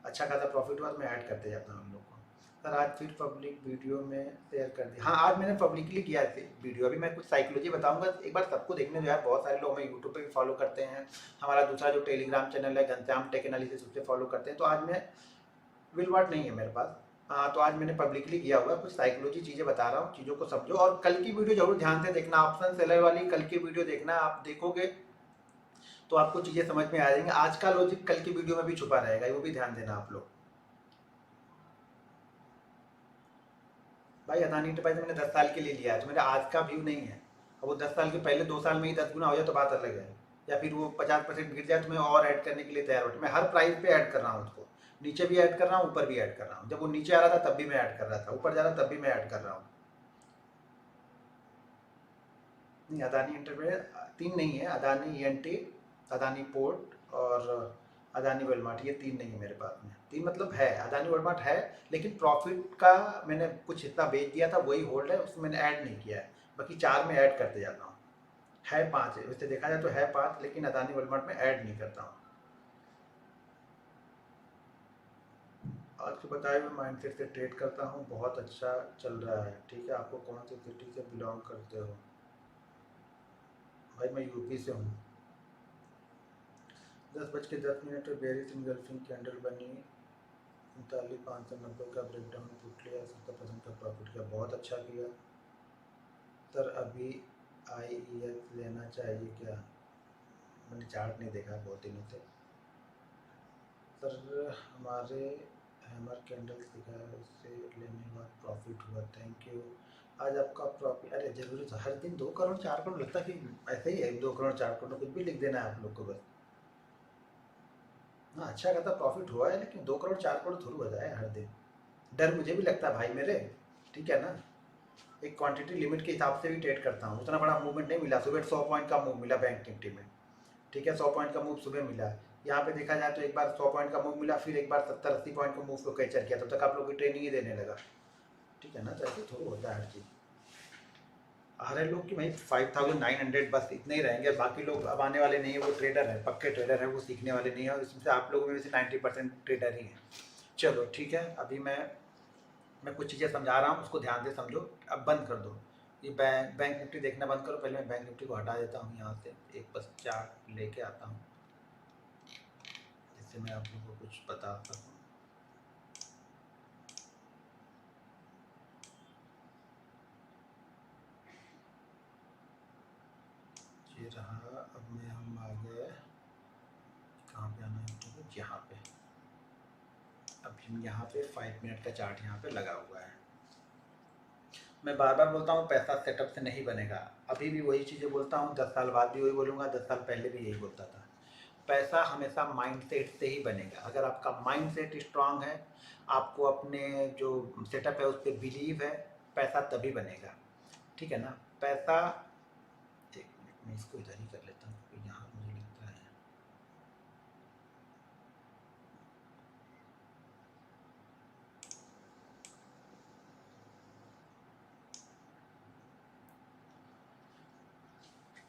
अच्छा खासा प्रॉफिट हुआ तो मैं ऐड करते जाता हूँ उन लोग को। सर आज फिर पब्लिक वीडियो में शेयर कर दिया। हाँ, आज मैंने पब्लिकली किया है वीडियो। अभी मैं कुछ साइकोलॉजी बताऊंगा, एक बार सबको देखने दो यार। बहुत सारे लोग हमें यूट्यूब पे भी फॉलो करते हैं, हमारा दूसरा जो टेलीग्राम चैनल है घनश्याम टेक एनालिसिस, उससे फॉलो करते हैं। तो आज मैं विलवाट नहीं है मेरे पास, हाँ, तो आज मैंने पब्लिकली किया हुआ कुछ साइकोलॉजी चीज़ें बता रहा हूँ, चीज़ों को समझो। और कल की वीडियो जरूर ध्यान से देखना, ऑप्शन सेलर वाली कल की वीडियो देखना। आप देखोगे तो आपको चीज़ें समझ में आ जाएंगी। आज का लॉजिक कल की वीडियो में भी छुपा रहेगा, वो भी ध्यान देना आप लोग। भाई अदानी एंटरप्राइज मैंने 10 साल के लिए लिया है, तो मेरा आज का व्यू नहीं है। अब वो 10 साल के पहले 2 साल में ही 10 गुना हो जाए तो बात अलग है, या फिर वो 50% गिर जाए तो मैं और ऐड करने के लिए तैयार हूँ। मैं हर प्राइस पे ऐड कर रहा हूँ उसको, नीचे भी ऐड कर रहा हूँ, ऊपर भी ऐड कर रहा हूँ। जब वो नीचे आ रहा था तब भी मैं ऐड कर रहा था, ऊपर जा रहा तब भी मैं ऐड कर रहा हूँ। नहीं, अदानी एंटरप्राइज 3 नहीं है, अदानी ENT, अदानी पोर्ट और अदानी वेलमार्ट, ये 3 नहीं है मेरे पास में। 3 मतलब है, अदानी वेलमार्ट है, लेकिन प्रॉफिट का मैंने कुछ हिस्सा बेच दिया था, वही होल्ड है, उसमें मैंने ऐड नहीं किया है। बाकी 4 में ऐड करते जाता हूँ। है 5 है, वैसे देखा जाए तो है 5, लेकिन अदानी वेलमार्ट में ऐड नहीं करता हूँ। आज के बताए हुए माइंडसेट से ट्रेड करता हूँ, बहुत अच्छा चल रहा है। ठीक है, आपको कौन सी सिटी से बिलोंग करते हो? भाई मैं यूपी से हूँ। 10:10 पर बेरिस इनगल्फिंग कैंडल बनी, 39,590 का ब्रेकडाउन पुट लिया, 70% का प्रॉफिट किया, बहुत अच्छा किया। सर अभी IEX लेना चाहिए क्या? मैंने चार्ट नहीं देखा बहुत दिनों से। सर हमारे हैमर कैंडल दिखा है, उससे लेने के बाद प्रॉफिट हुआ, थैंक यू। आज आपका प्रॉफिट, अरे जरूरी तो हर दिन 2 करोड़ 4 करोड़ लगता है कि ऐसे ही है, 2 करोड़ 4 करोड़ कुछ भी लिख देना है आप लोग को बस। हाँ, अच्छा खासा प्रॉफिट हुआ है, लेकिन 2 करोड़ 4 करोड़ थोड़ी हो जाए हर दिन। डर मुझे भी लगता है भाई मेरे, ठीक है ना। एक क्वांटिटी लिमिट के हिसाब से भी ट्रेड करता हूँ। उतना बड़ा मूवमेंट नहीं मिला, सुबह 100 पॉइंट का मूव मिला बैंक निफ्टी में, ठीक है, 100 पॉइंट का मूव सुबह मिला। यहाँ पे देखा जाए तो एक बार 100 पॉइंट का मूव मिला, फिर एक बार 70-80 पॉइंट का मूव को कैचर किया, तब तक आप लोग की ट्रेनिंग ही देने लगा, ठीक है ना। तो ऐसे थोड़ा होता है हर चीज़। आ रहे लोग कि भाई 5,900 बस इतने ही रहेंगे, बाकी लोग अब आने वाले नहीं है, वो ट्रेडर है, पक्के ट्रेडर है, वो सीखने वाले नहीं है, और इसमें से आप लोगों में से 90% ट्रेडर ही हैं। चलो ठीक है, अभी मैं कुछ चीज़ें समझा रहा हूँ, उसको ध्यान से समझो। अब बंद कर दो ये बैंक निफ्टी देखना बंद करो। पहले मैं बैंक निफ्टी को हटा देता हूँ यहाँ से, एक बस चार्ट लेके आता हूँ जिससे मैं आप लोगों को कुछ बता सकूँ। ये रहा, अब मैं हम आ गए, कहाँ पे आना है तो यहाँ पे। अब हम यहाँ पे 5 मिनट का चार्ट यहाँ पे लगा हुआ है। मैं बार बार बोलता हूँ पैसा सेटअप से नहीं बनेगा, अभी भी वही चीज़ें बोलता हूँ, 10 साल बाद भी वही बोलूँगा, 10 साल पहले भी यही बोलता था। पैसा हमेशा माइंडसेट से ही बनेगा। अगर आपका माइंडसेट स्ट्रांग है, आपको अपने जो सेटअप है उस पर बिलीव है, पैसा तभी बनेगा, ठीक है ना। पैसा, एक मिनट में इसको इधर ही कर लेता हूँ क्योंकि यहाँ मुझे लगता है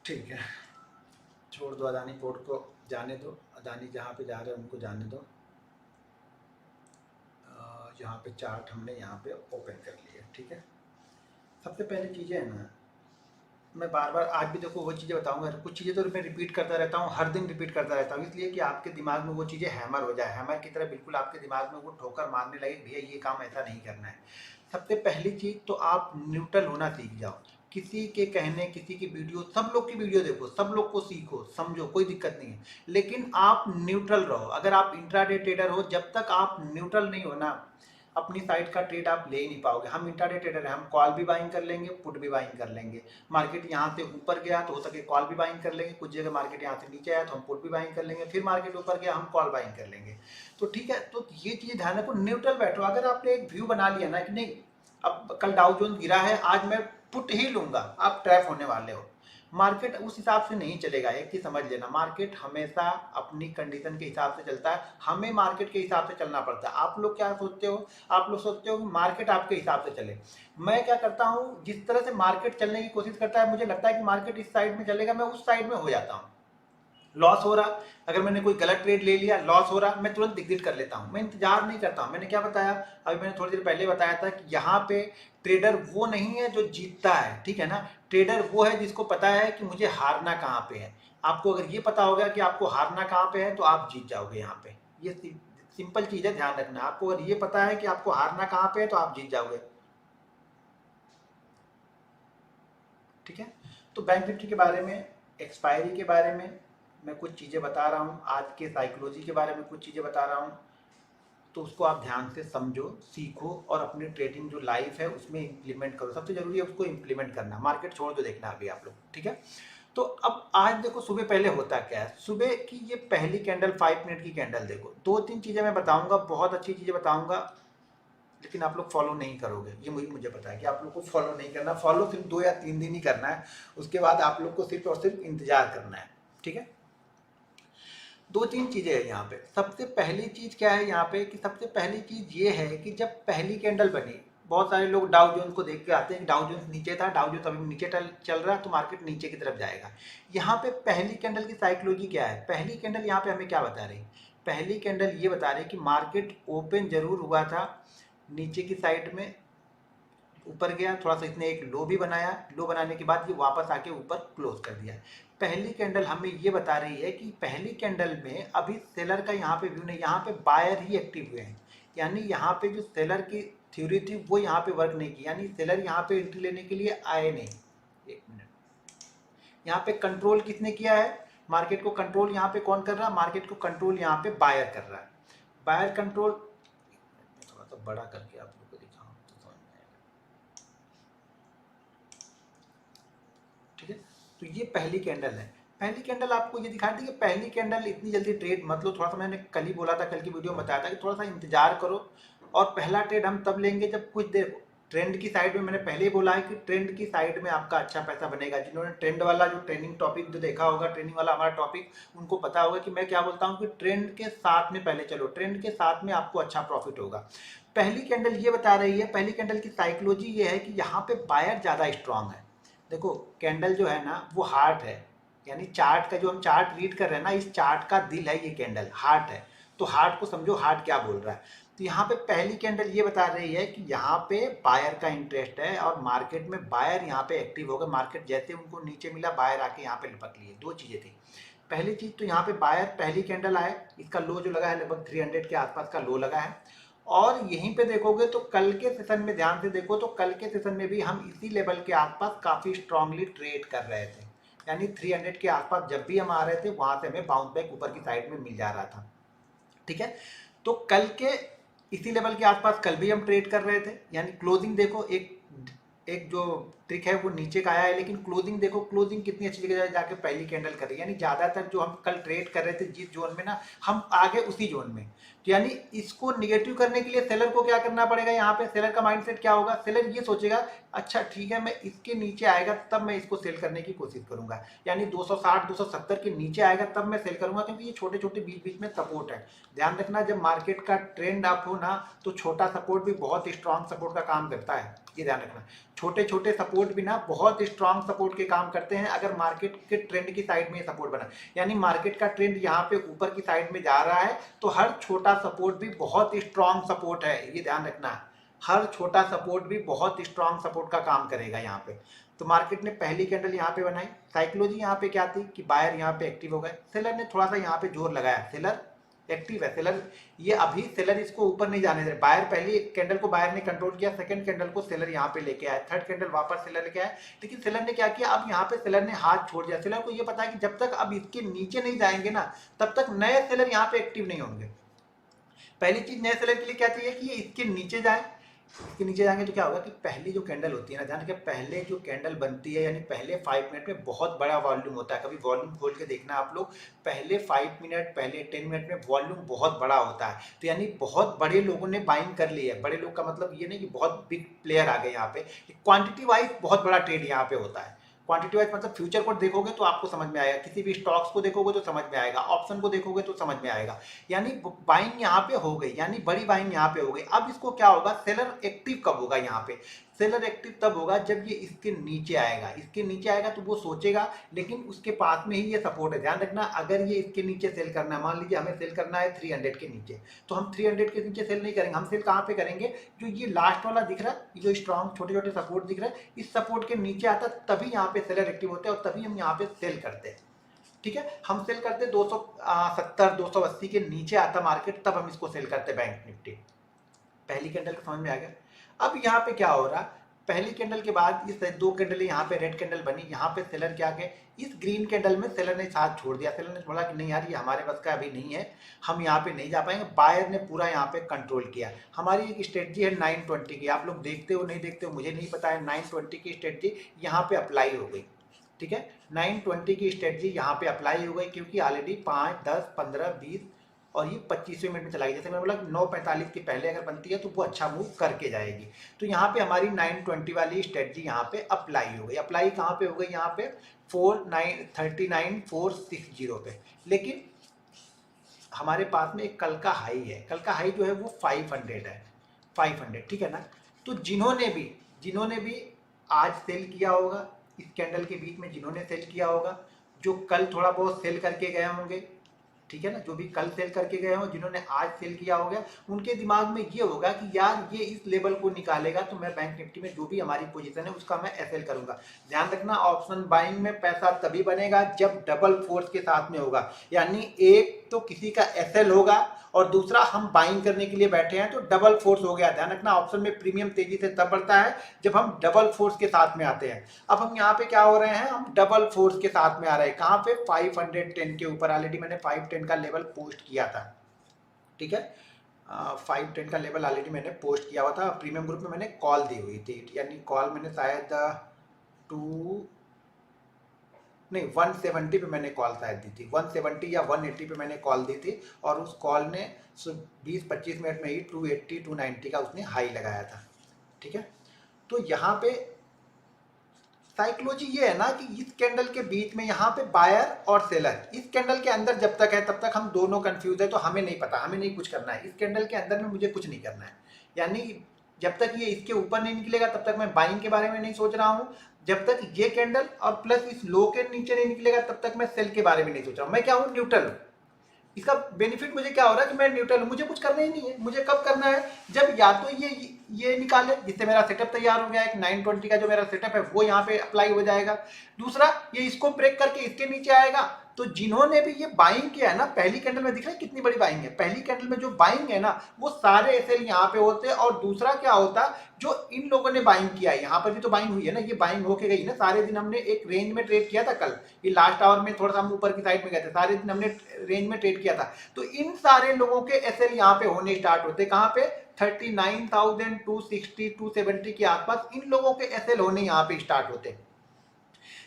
ठीक है। छोड़ दो, अदानी पोर्ट को जाने दो, अदानी जहाँ पे जा रहे हैं उनको जाने दो। यहाँ पे चार्ट हमने यहाँ पे ओपन कर लिया, ठीक है। सबसे पहले चीज़ें है ना, मैं बार बार आज भी देखो वो चीज़ें बताऊंगा, कुछ चीज़ें तो मैं रिपीट करता रहता हूँ, हर दिन रिपीट करता रहता हूँ, इसलिए कि आपके दिमाग में वो चीज़ें हैमर हो जाए, हैमर की तरह बिल्कुल आपके दिमाग में वो ठोकर मारने लगे, भैया ये काम ऐसा नहीं करना है। सबसे पहली चीज़ तो आप न्यूट्रल होना सीख जाओ। किसी के कहने, किसी की वीडियो, सब लोग की वीडियो देखो, सब लोग को सीखो, समझो, कोई दिक्कत नहीं है, लेकिन आप न्यूट्रल रहो। अगर आप इंट्राडे ट्रेडर हो, जब तक आप न्यूट्रल नहीं हो ना, अपनी साइड का ट्रेड आप ले ही नहीं पाओगे। हम इंट्राडे ट्रेडर हैं, हम कॉल भी बाइंग कर लेंगे, पुट भी बाइंग कर लेंगे। मार्केट यहाँ से ऊपर गया तो हो सके कॉल भी बाइंग कर लेंगे, कुछ जगह मार्केट यहाँ से नीचे आया तो हम पुट भी बाइंग कर लेंगे, फिर मार्केट ऊपर गया हम कॉल बाइंग कर लेंगे। तो ठीक है, तो ये चीज़ ध्यान रखो, न्यूट्रल बैठो। अगर आपने एक व्यू बना लिया ना कि नहीं अब कल डाउ जोन्स गिरा है, आज मैं पुट ही लूंगा, आप ट्रैप होने वाले हो। मार्केट उस हिसाब से नहीं चलेगा। एक चीज समझ लेना, मार्केट हमेशा अपनी कंडीशन के हिसाब से चलता है, हमें मार्केट के हिसाब से चलना पड़ता है। आप लोग क्या सोचते हो, आप लोग सोचते हो कि मार्केट आपके हिसाब से चले। मैं क्या करता हूँ, जिस तरह से मार्केट चलने की कोशिश करता है, मुझे लगता है कि मार्केट इस साइड में चलेगा, मैं उस साइड में हो जाता हूँ। लॉस हो रहा, अगर मैंने कोई गलत ट्रेड ले लिया, लॉस हो रहा, मैं तुरंत एग्जिट कर लेता हूं, मैं इंतजार नहीं करता हूं। मैंने क्या बताया, अभी मैंने थोड़ी देर पहले बताया था कि यहाँ पे ट्रेडर वो नहीं है जो जीतता है, ठीक है ना। ट्रेडर वो है जिसको पता है कि मुझे हारना कहाँ पे है। आपको अगर ये पता होगा कि आपको हारना कहाँ पे है तो आप जीत जाओगे यहाँ पे। ये सिंपल चीज है, ध्यान रखना। आपको अगर ये पता है कि आपको हारना कहाँ पे है तो आप जीत जाओगे, ठीक है। तो बैंक निफ्टी के बारे में, एक्सपायरी के बारे में मैं कुछ चीज़ें बता रहा हूँ, आज के साइकोलॉजी के बारे में कुछ चीज़ें बता रहा हूँ, तो उसको आप ध्यान से समझो, सीखो और अपनी ट्रेडिंग जो लाइफ है उसमें इम्प्लीमेंट करो। सबसे जरूरी है उसको इम्प्लीमेंट करना, मार्केट छोड़ दो देखना अभी आप लोग, ठीक है। तो अब आज देखो सुबह पहले होता क्या है, सुबह की ये पहली कैंडल 5 मिनट की कैंडल देखो, 2-3 चीज़ें मैं बताऊंगा, बहुत अच्छी चीज़ें बताऊंगा, लेकिन आप लोग फॉलो नहीं करोगे। ये मुझे पता है कि आप लोग को फॉलो नहीं करना। फॉलो सिर्फ 2 या 3 दिन ही करना है, उसके बाद आप लोग को सिर्फ और सिर्फ इंतजार करना है, ठीक है। 2-3 चीजें हैं यहाँ पे। सबसे पहली चीज क्या है यहाँ पे, कि सबसे पहली चीज ये है कि जब पहली कैंडल बनी, बहुत सारे लोग डाउ जोन्स को देख के आते हैं, डाउ जोन्स नीचे था, डाउ जोन्स अभी नीचे चल रहा है तो मार्केट नीचे की तरफ जाएगा। यहाँ पे पहली कैंडल की साइकोलॉजी क्या है, पहली कैंडल यहाँ पे हमें क्या बता रही, पहली कैंडल ये बता रही कि मार्केट ओपन जरूर हुआ था नीचे की साइड में, ऊपर गया थोड़ा सा, इसने एक लो भी बनाया, लो बनाने के बाद ये वापस आके ऊपर क्लोज कर दिया। पहली कैंडल हमें ये बता रही है कि पहली कैंडल में अभी सेलर का यहाँ पे व्यू नहीं, यहाँ पे बायर ही एक्टिव हुए हैं, यानी यहाँ पे जो सेलर की थ्योरी थी वो यहाँ पे वर्क नहीं की, यानी सेलर यहाँ पे एंट्री लेने के लिए आए नहीं। एक मिनट, यहाँ पे कंट्रोल किसने किया है, मार्केट को कंट्रोल यहाँ पे कौन कर रहा है, मार्केट को कंट्रोल यहाँ पे बायर कर रहा है। बायर कंट्रोल थोड़ा सा बड़ा करके आप लोग को दिखाऊं तो समझ में आएगा, ठीक है। तो ये पहली कैंडल है। पहली कैंडल आपको ये दिखा दी कि पहली कैंडल इतनी जल्दी ट्रेड मत लो, थोड़ा सा मैंने कल ही बोला था, कल की वीडियो में बताया था कि थोड़ा सा इंतजार करो, और पहला ट्रेड हम तब लेंगे जब कुछ देर ट्रेंड की साइड में, मैंने पहले ही बोला है कि ट्रेंड की साइड में आपका अच्छा पैसा बनेगा। जिन्होंने ट्रेंड वाला जो ट्रेनिंग टॉपिक जो देखा होगा, ट्रेनिंग वाला हमारा टॉपिक, उनको पता होगा कि मैं क्या बोलता हूँ कि ट्रेंड के साथ में पहले चलो, ट्रेंड के साथ में आपको अच्छा प्रॉफिट होगा। पहली कैंडल ये बता रही है, पहली कैंडल की साइकोलॉजी ये है कि यहाँ पे बायर ज़्यादा स्ट्रांग है। देखो कैंडल जो है ना वो हार्ट है, यानी चार्ट का जो हम चार्ट रीड कर रहे हैं ना, इस चार्ट का दिल है ये कैंडल, हार्ट है। तो हार्ट को समझो, हार्ट क्या बोल रहा है। तो यहाँ पे पहली कैंडल ये बता रही है कि यहाँ पे बायर का इंटरेस्ट है और मार्केट में बायर यहाँ पे एक्टिव हो गए। मार्केट जैसे उनको नीचे मिला, बायर आके यहाँ पे लिपट लिए। दो चीजें थी, पहली चीज तो यहाँ पे बायर पहली कैंडल आए, इसका लो जो लगा है लगभग 300 के आसपास का लो लगा है। और यहीं पे देखोगे तो कल के सेशन में ध्यान से देखो तो कल के सेशन में भी हम इसी लेवल के आसपास काफी स्ट्रांगली ट्रेड कर रहे थे, यानी 300 के आसपास जब भी हम आ रहे थे वहां से हमें बाउंस बैक ऊपर की साइड में मिल जा रहा था, ठीक है। तो कल के इसी लेवल के आसपास कल भी हम ट्रेड कर रहे थे, यानी क्लोजिंग देखो, एक जो ट्रिक है वो नीचे का आया है, लेकिन क्लोजिंग देखो, क्लोजिंग कितनी अच्छी जगह जाके पहली कैंडल कर रही है। यानी ज्यादातर जो हम कल ट्रेड कर रहे थे जिस जोन में ना, हम आगे उसी जोन में। तो यानी इसको निगेटिव करने के लिए सेलर को क्या करना पड़ेगा, यहाँ पे सेलर का माइंडसेट क्या होगा, सेलर ये सोचेगा अच्छा ठीक है मैं इसके नीचे आएगा तब मैं इसको सेल करने की कोशिश करूंगा, यानी 260 270 के नीचे आएगा तब मैं सेल करूंगा, क्योंकि ये छोटे छोटे बीच बीच में सपोर्ट है। ध्यान रखना, जब मार्केट का ट्रेंड अप हो ना तो छोटा सपोर्ट भी बहुत स्ट्रांग सपोर्ट का काम करता है, ये ध्यान रखना। छोटे छोटे सपोर्ट भी ना बहुत स्ट्रांग सपोर्ट के काम करते हैं अगर मार्केट के ट्रेंड की साइड में सपोर्ट बना, यानी मार्केट का ट्रेंड यहाँ पे ऊपर की साइड में जा रहा है तो हर छोटा सपोर्ट भी बहुत स्ट्रांग सपोर्ट है, ये ध्यान रखना। हर छोटा सपोर्ट भी बहुत स्ट्रांग सपोर्ट का काम करेगा यहाँ पे। तो मार्केट ने पहली कैंडल यहाँ पे बनाई, साइकोलॉजी यहाँ पे क्या थी कि बायर यहाँ पे एक्टिव हो गए, सेलर ने थोड़ा सा यहाँ पे जोर लगाया, सेलर एक्टिव है, सेलर ये अभी सेलर इसको ऊपर नहीं जाने दे रहे। बायर पहली कैंडल को बायर ने कंट्रोल किया, सेकंड कैंडल को सेलर यहाँ पे लेके आया, थर्ड कैंडल वापस सेलर लेके आया, लेकिन सेलर ने क्या किया, अब यहाँ पे सेलर ने हाथ छोड़ दिया। सेलर को ये पता है कि जब तक अब इसके नीचे नहीं जाएंगे ना तब तक नए सेलर यहाँ पे एक्टिव नहीं होंगे। पहली चीज नए सेलर के लिए क्या चाहिए कि ये इसके नीचे जाए। इसके नीचे जाएंगे तो क्या होगा कि पहली जो कैंडल होती है ना, ध्यान रखिए पहले जो कैंडल बनती है यानी पहले 5 मिनट में बहुत बड़ा वॉल्यूम होता है। कभी वॉल्यूम खोल के देखना आप लोग, पहले 5 मिनट पहले 10 मिनट में वॉल्यूम बहुत बड़ा होता है। तो यानी बहुत बड़े लोगों ने बाइंग कर ली है। बड़े लोग का मतलब ये नहीं कि बहुत बिग प्लेयर आ गए यहाँ पे, क्वांटिटी वाइज बहुत बड़ा ट्रेड यहाँ पे होता है। क्वांटिटी वाइज मतलब फ्यूचर को देखोगे तो आपको समझ में आएगा, किसी भी स्टॉक्स को देखोगे तो समझ में आएगा, ऑप्शन को देखोगे तो समझ में आएगा। यानी बाइंग यहाँ पे हो गई, यानी बड़ी बाइंग यहाँ पे हो गई। अब इसको क्या होगा, सेलर एक्टिव कब होगा यहाँ पे, सेलर एक्टिव तब होगा जब ये इसके नीचे आएगा। इसके नीचे आएगा तो वो सोचेगा, लेकिन उसके पास में ही ये सपोर्ट है। ध्यान रखना, अगर ये इसके नीचे सेल करना है, मान लीजिए हमें सेल करना है 300 के नीचे, तो हम 300 के नीचे सेल नहीं करेंगे। हम सेल कहाँ पे करेंगे, जो ये लास्ट वाला दिख रहा है, जो स्ट्रॉन्ग छोटे छोटे सपोर्ट दिख रहा है, इस सपोर्ट के नीचे आता तभी यहाँ पे सेलर एक्टिव होते हैं और तभी हम यहाँ पे सेल करते हैं। ठीक है, हम सेल करते 270 280 के नीचे आता मार्केट, तब हम इसको सेल करते बैंक निफ्टी। पहली कैंडल को समझ में आ गया। अब यहाँ पे क्या हो रहा, पहली कैंडल के बाद इस दो कैंडल यहाँ पे रेड कैंडल बनी, यहाँ पे सेलर क्या गए, इस ग्रीन कैंडल में सेलर ने साथ छोड़ दिया। सेलर ने बोला कि नहीं यार ये हमारे बस का अभी नहीं है, हम यहाँ पे नहीं जा पाएंगे। बायर ने पूरा यहाँ पे कंट्रोल किया। हमारी एक स्ट्रेटजी है 920 की, आप लोग देखते हो नहीं देखते हो मुझे नहीं पता है। 920 की स्ट्रेटजी यहाँ पे अप्लाई हो गई। ठीक है, 920 की स्ट्रेटजी यहाँ पे अप्लाई हो गई, क्योंकि ऑलरेडी 5, 10, 15, 20 और ये 25वें मिनट में चला गया। जैसे मैंने बोला 9:45 के पहले अगर बनती है तो वो अच्छा मूव करके जाएगी। तो यहाँ पे हमारी 920 वाली स्ट्रेटजी यहाँ पे अप्लाई हो गई। अप्लाई कहाँ पे हो गई, यहाँ पे 4939460 पे। लेकिन हमारे पास में एक कल का हाई है, कल का हाई जो है वो 500 है, 500। ठीक है ना, तो जिन्होंने भी आज सेल किया होगा, इस कैंडल के बीच में जिन्होंने सेल किया होगा, जो कल थोड़ा बहुत सेल करके गए होंगे, ठीक है ना, जो भी कल सेल करके गए हो, जिन्होंने आज सेल किया होगा, उनके दिमाग में ये होगा कि यार ये इस लेवल को निकालेगा तो मैं बैंक निफ्टी में जो भी हमारी पोजीशन है उसका मैं एसएल करूंगा। ध्यान रखना, ऑप्शन बाइंग में पैसा तभी बनेगा जब डबल फोर्स के साथ में होगा। यानी एक तो किसी का एसएल होगा और दूसरा हम बाइंग करने के लिए बैठे हैं तो डबल फोर्स हो गया। ध्यान रखना, ऑप्शन में प्रीमियम तेजी से तब बढ़ता है जब हम डबल फोर्स के साथ में आते हैं। अब हम यहाँ पे क्या हो रहे हैं, हम डबल फोर्स के साथ में आ रहे हैं। कहाँ पे, 510 के ऊपर। ऑलरेडी मैंने 510 का लेवल पोस्ट किया था। ठीक है, 510 का लेवल ऑलरेडी मैंने पोस्ट किया हुआ था। प्रीमियम ग्रुप में मैंने कॉल दी हुई थी, यानी कॉल मैंने शायद 170 पे मैंने कॉल शायद दी थी, 170 या 180 पे मैंने कॉल दी थी। और उस कॉल ने 20-25 मिनट में ही 280 290 का उसने हाई लगाया था। ठीक है, तो यहाँ पे साइकोलॉजी ये है ना कि इस कैंडल के बीच में यहाँ पे बायर और सेलर, इस कैंडल के अंदर जब तक है तब तक हम दोनों कंफ्यूज है, तो हमें नहीं पता, हमें नहीं कुछ करना है। इस कैंडल के अंदर में मुझे कुछ नहीं करना है, यानी जब तक ये इसके ऊपर नहीं निकलेगा तब तक मैं बाइंग के बारे में नहीं सोच रहा हूँ। जब तक ये कैंडल और प्लस इस लो के नीचे नहीं निकलेगा तब तक मैं सेल के बारे में नहीं सोच रहा हूँ। मैं क्या हूँ, न्यूट्रल हूँ। इसका बेनिफिट मुझे क्या हो रहा है कि मैं न्यूट्रल हूँ, मुझे कुछ करना ही नहीं है। मुझे कब करना है, जब या तो ये निकाले, जिससे मेरा सेटअप तैयार हो गया। एक 920 का जो मेरा सेटअप है वो यहाँ पे अप्लाई हो जाएगा। दूसरा, ये इसको ब्रेक करके इसके नीचे आएगा। तो जिन्होंने भी ये बाइंग किया है ना, पहली कैंडल में दिख रहा है कितनी बड़ी बाइंग है, पहली कैंडल में जो बाइंग है ना वो सारे एसएल यहाँ पे होते हैं। और दूसरा क्या होता, जो इन लोगों ने बाइंग किया है, यहाँ पर भी तो बाइंग हुई है ना, ये बाइंग होके गई ना। सारे दिन हमने एक रेंज में ट्रेड किया था कल, ये लास्ट आवर में थोड़ा सा हम ऊपर की साइड में गए थे, सारे दिन हमने रेंज में ट्रेड किया था। तो इन सारे लोगों के एसएल यहाँ पे होने स्टार्ट होते, कहाँ पे, 39,260 270 के आसपास इन लोगों के एसएल होने यहाँ पे स्टार्ट होते।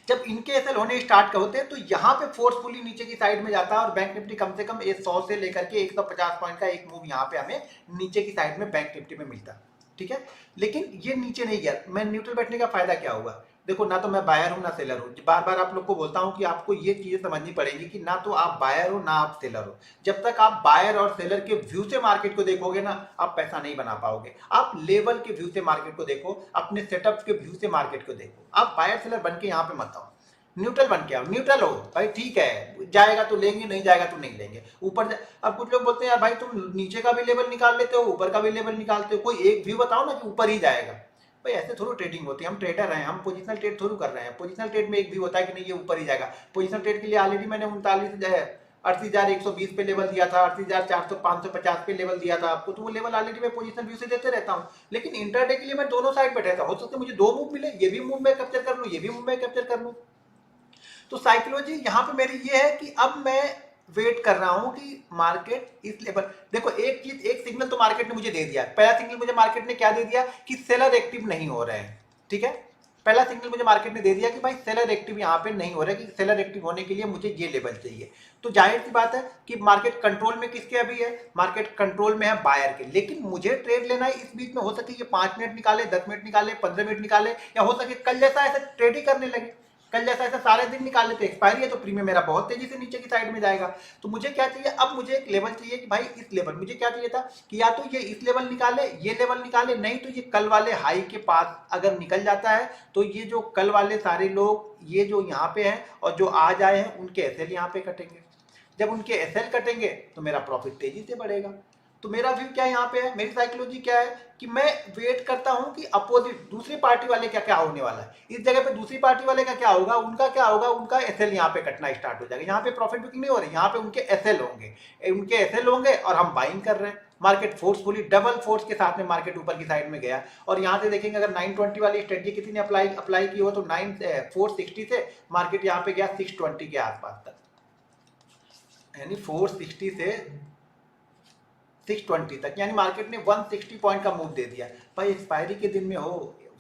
जब इनके एसएल होने स्टार्ट होते हैं तो यहाँ पे फोर्सफुली नीचे की साइड में जाता है और बैंक निफ्टी कम से कम 100 से लेकर के 150 पॉइंट का एक मूव यहाँ पे हमें नीचे की साइड में बैंक निफ्टी में मिलता। ठीक है, लेकिन ये नीचे नहीं गया। मैं न्यूट्रल बैठने का फायदा क्या हुआ, देखो ना तो मैं बायर हूँ ना सेलर हूँ। बार बार आप लोग को बोलता हूँ कि आपको ये चीजें समझनी पड़ेगी कि ना तो आप बायर हो ना आप सेलर हो। जब तक आप बायर और सेलर के व्यू से मार्केट को देखोगे ना, आप पैसा नहीं बना पाओगे। आप लेवल के व्यू से मार्केट को देखो, अपने सेटअप के व्यू से मार्केट को देखो। आप बायर सेलर बन के यहाँ पे मत आओ, न्यूट्रल बन के आओ। न्यूट्रल हो भाई, ठीक है, जाएगा तो लेंगे, नहीं जाएगा तो नहीं लेंगे। ऊपर अब कुछ लोग बोलते हैं यार भाई तुम नीचे का भी लेवल निकाल लेते हो, ऊपर का भी लेवल निकालते हो, कोई एक व्यू बताओ ना कि ऊपर ही जाएगा। भाई ऐसे थोड़ी ट्रेडिंग होती है, हम ट्रेडर हैं, हम पोजिशनल ट्रेड थोड़ी कर रहे हैं। पोजिशनल ट्रेड में एक व्यू होता है कि नहीं ये ऊपर ही जाएगा। पोजिशनल ट्रेड के लिए ऑलरेडी मैंने 38,120 पे लेवल दिया था, 38,400 550 पे लेवल दिया था आपको, तो वो लेवल ऑलरेडी मैं पोजिशनल व्यू से देते रहता हूँ। लेकिन इंटरडे के लिए मैं दोनों साइड पे रहता हूँ, हो सकता है मुझे दो मूव मिले, ये भी मूव मैं कैप्चर कर लूँ, ये भी मूव मैं कैप्चर कर लूँ। तो साइकोलॉजी यहाँ पे मेरी ये है कि अब मैं वेट कर रहा हूं कि मार्केट इस लेवल, देखो एक चीज, एक सिग्नल तो मार्केट ने मुझे दे दिया। पहला सिग्नल मुझे मार्केट ने क्या दे दिया कि सेलर एक्टिव नहीं हो रहे हैं, ठीक है। पहला सिग्नल मुझे मार्केट ने दे दिया कि भाई सेलर एक्टिव यहाँ पे नहीं हो रहा है, कि सेलर एक्टिव होने के लिए मुझे ये लेवल चाहिए। तो जाहिर सी बात है कि मार्केट कंट्रोल में किसके अभी है, मार्केट कंट्रोल में है बायर के। लेकिन मुझे ट्रेड लेना है, इस बीच में हो सके ये 5 मिनट निकाले, 10 मिनट निकाले, 15 मिनट निकाले, या हो सके कल जैसा ऐसा ट्रेड ही करने लगे, कल जैसा ऐसा सारे दिन निकाल लेते। एक्सपायरी है तो प्रीमियम मेरा बहुत तेजी से नीचे की साइड में जाएगा। तो मुझे क्या चाहिए, अब मुझे एक लेवल चाहिए कि भाई इस लेवल, मुझे क्या चाहिए था कि या तो ये इस लेवल निकाले, ये लेवल निकाले, नहीं तो ये कल वाले हाई के पास अगर निकल जाता है तो ये जो कल वाले सारे लोग ये जो यहाँ पे हैं और जो आज आए हैं उनके एसएल यहाँ पे कटेंगे। जब उनके एसएल कटेंगे तो मेरा प्रॉफिट तेजी से बढ़ेगा। तो मेरा व्यू क्या यहाँ पे है, मेरी साइकोलॉजी क्या है कि मैं वेट करता हूं कि अपोजिट दूसरी पार्टी वाले क्या क्या होने वाला है। इस जगह पे दूसरी पार्टी वाले का क्या होगा, उनका क्या होगा, उनका एसएल यहाँ पे कटना स्टार्ट हो जाएगा। यहाँ पे प्रॉफिट बुकिंग नहीं हो रही, यहाँ पे उनके एसएल होंगे, उनके एसएल होंगे और हम बाइंग कर रहे हैं। मार्केट फोर्सफुली डबल फोर्स के साथ में मार्केट ऊपर की साइड में गया। और यहाँ से देखेंगे अगर 920 वाली स्ट्रेटजी किसी ने अप्लाई की हो तो 460 से मार्केट यहाँ पे गया 620 के आसपास तक, यानी 460 से 620 तक, यानी मार्केट ने 160 पॉइंट का मूव दे दिया। भाई एक्सपायरी के दिन में हो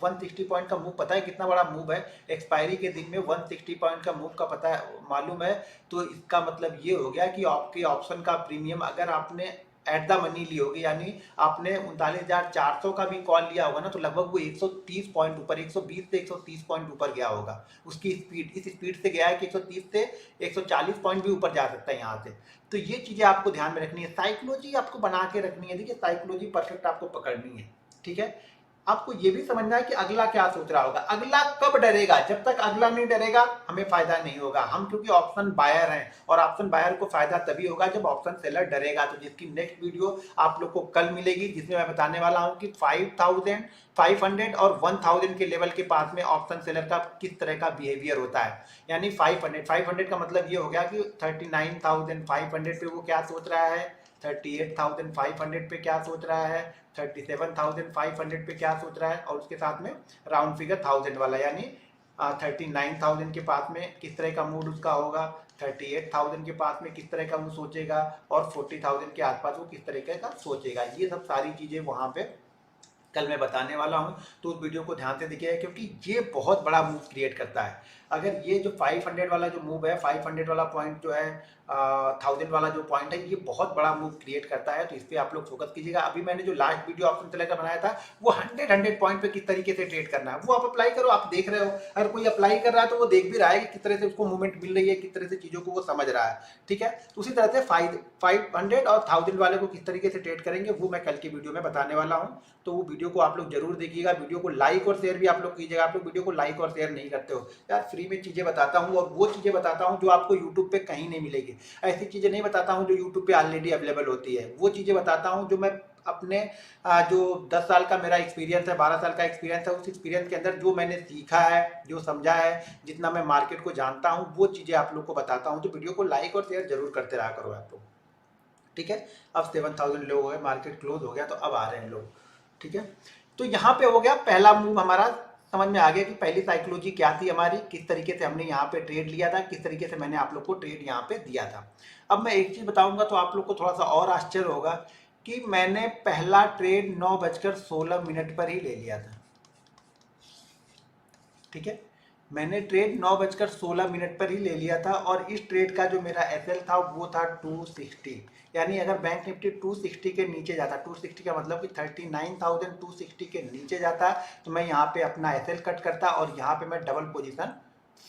160 पॉइंट का मूव, पता है कितना बड़ा मूव है। एक्सपायरी के दिन में 160 पॉइंट का मूव का पता है, मालूम है। तो इसका मतलब ये हो गया कि आपके ऑप्शन का प्रीमियम अगर आपने एट द मनी ली होगी, यानी आपने 39,400 का भी कॉल लिया होगा ना, तो लगभग वो 130 पॉइंट ऊपर, 120 से 130 पॉइंट ऊपर गया होगा। उसकी स्पीड इस स्पीड से गया है कि 130 से 140 पॉइंट भी ऊपर जा सकता है यहाँ से। तो ये चीजें आपको ध्यान में रखनी है, साइकोलॉजी आपको बना के रखनी है। देखिए साइकोलॉजी परफेक्ट आपको पकड़नी है, ठीक है। आपको ये भी समझना है कि अगला क्या सोच रहा होगा, अगला कब डरेगा। जब तक अगला नहीं डरेगा हमें फायदा नहीं होगा। हम क्योंकि ऑप्शन बायर हैं और ऑप्शन बायर को फायदा तभी होगा जब ऑप्शन सेलर डरेगा। तो जिसकी नेक्स्ट वीडियो आप लोग को कल मिलेगी, जिसमें मैं बताने वाला हूं कि 5,500 और 1,000 के लेवल के पास में ऑप्शन सेलर का किस तरह का बिहेवियर होता है। यानी 500 का मतलब ये हो गया कि 39,500 पे वो क्या सोच रहा है, 38,500 पे क्या सोच रहा है, 37,500 पे क्या सोच रहा है, और उसके साथ में राउंड फिगर 1000 वाला, यानी 39,000 के पास में किस तरह का मूड उसका होगा, 38,000 के पास में किस तरह का वो सोचेगा, और 40,000 के आसपास वो किस तरीके का सोचेगा। ये सब सारी चीजें वहां पे कल मैं बताने वाला हूं। तो उस वीडियो को ध्यान से देखिएगा क्योंकि ये बहुत बड़ा मूव क्रिएट करता है। अगर ये जो 500 वाला जो मूव है, 500 वाला पॉइंट जो है, 1000 वाला जो पॉइंट है, ये बहुत बड़ा मूव क्रिएट करता है। तो इस पर आप लोग फोकस कीजिएगा। अभी मैंने जो लास्ट वीडियो ऑप्शन सेलर का बनाया था वो 100 पॉइंट पे किस तरीके से ट्रेड करना है वो आप अप्लाई करो। आप देख रहे हो, अगर कोई अप्लाई कर रहा है तो वो देख भी रहा है कि किस तरह से उसको मूवमेंट मिल रही है, किस तरह से चीजों को वो समझ रहा है, ठीक है। तो उसी तरह से 500 और 1000 वाले को किस तरीके से ट्रेड करेंगे वो मैं कल की वीडियो में बताने वाला हूँ। तो वो वीडियो को आप लोग जरूर देखिएगा। वीडियो को लाइक और शेयर भी आप लोग कीजिएगा। आप लोग वीडियो को लाइक और शेयर नहीं करते हो यार। फ्री में चीजें बताता हूँ और वो चीजें बताता हूँ जो आपको यूट्यूब पे कहीं नहीं मिलेगी। ऐसी चीजें नहीं बताता हूँ जो यूट्यूब पे ऑलरेडी अवेलेबल होती है। वो चीजें बताता हूँ जो मैं अपने जो 10 साल का मेरा एक्सपीरियंस है, 12 साल का एक्सपीरियंस है, उस एक्सपीरियंस के अंदर जो मैंने सीखा है, जो समझा है, जितना मैं मार्केट को जानता हूँ, वो चीजें आप लोग को बताता हूँ। तो वीडियो को लाइक और शेयर जरूर करते रहा करो आप लोग, ठीक है। अब 7,000 लोग हो गए, मार्केट क्लोज हो गया, तो अब आ रहे हैं लोग, ठीक है। तो यहाँ पे हो गया पहला मूव हमारा, समझ में आ गया कि पहली साइकोलॉजी क्या थी हमारी, किस तरीके से हमने यहाँ पे ट्रेड लिया था, किस तरीके से मैंने आप लोग को ट्रेड यहाँ पे दिया था। अब मैं एक चीज बताऊंगा तो आप लोग को थोड़ा सा और आश्चर्य होगा कि मैंने पहला ट्रेड 9:16 पर ही ले लिया था, ठीक है। मैंने ट्रेड 9:16 पर ही ले लिया था और इस ट्रेड का जो मेरा एसएल था वो था 260। यानी अगर बैंक निफ्टी 260 के नीचे जाता, 260 का मतलब कि 39,260 के नीचे जाता, तो मैं यहाँ पे अपना एसएल कट करता और यहाँ पे मैं डबल पोजीशन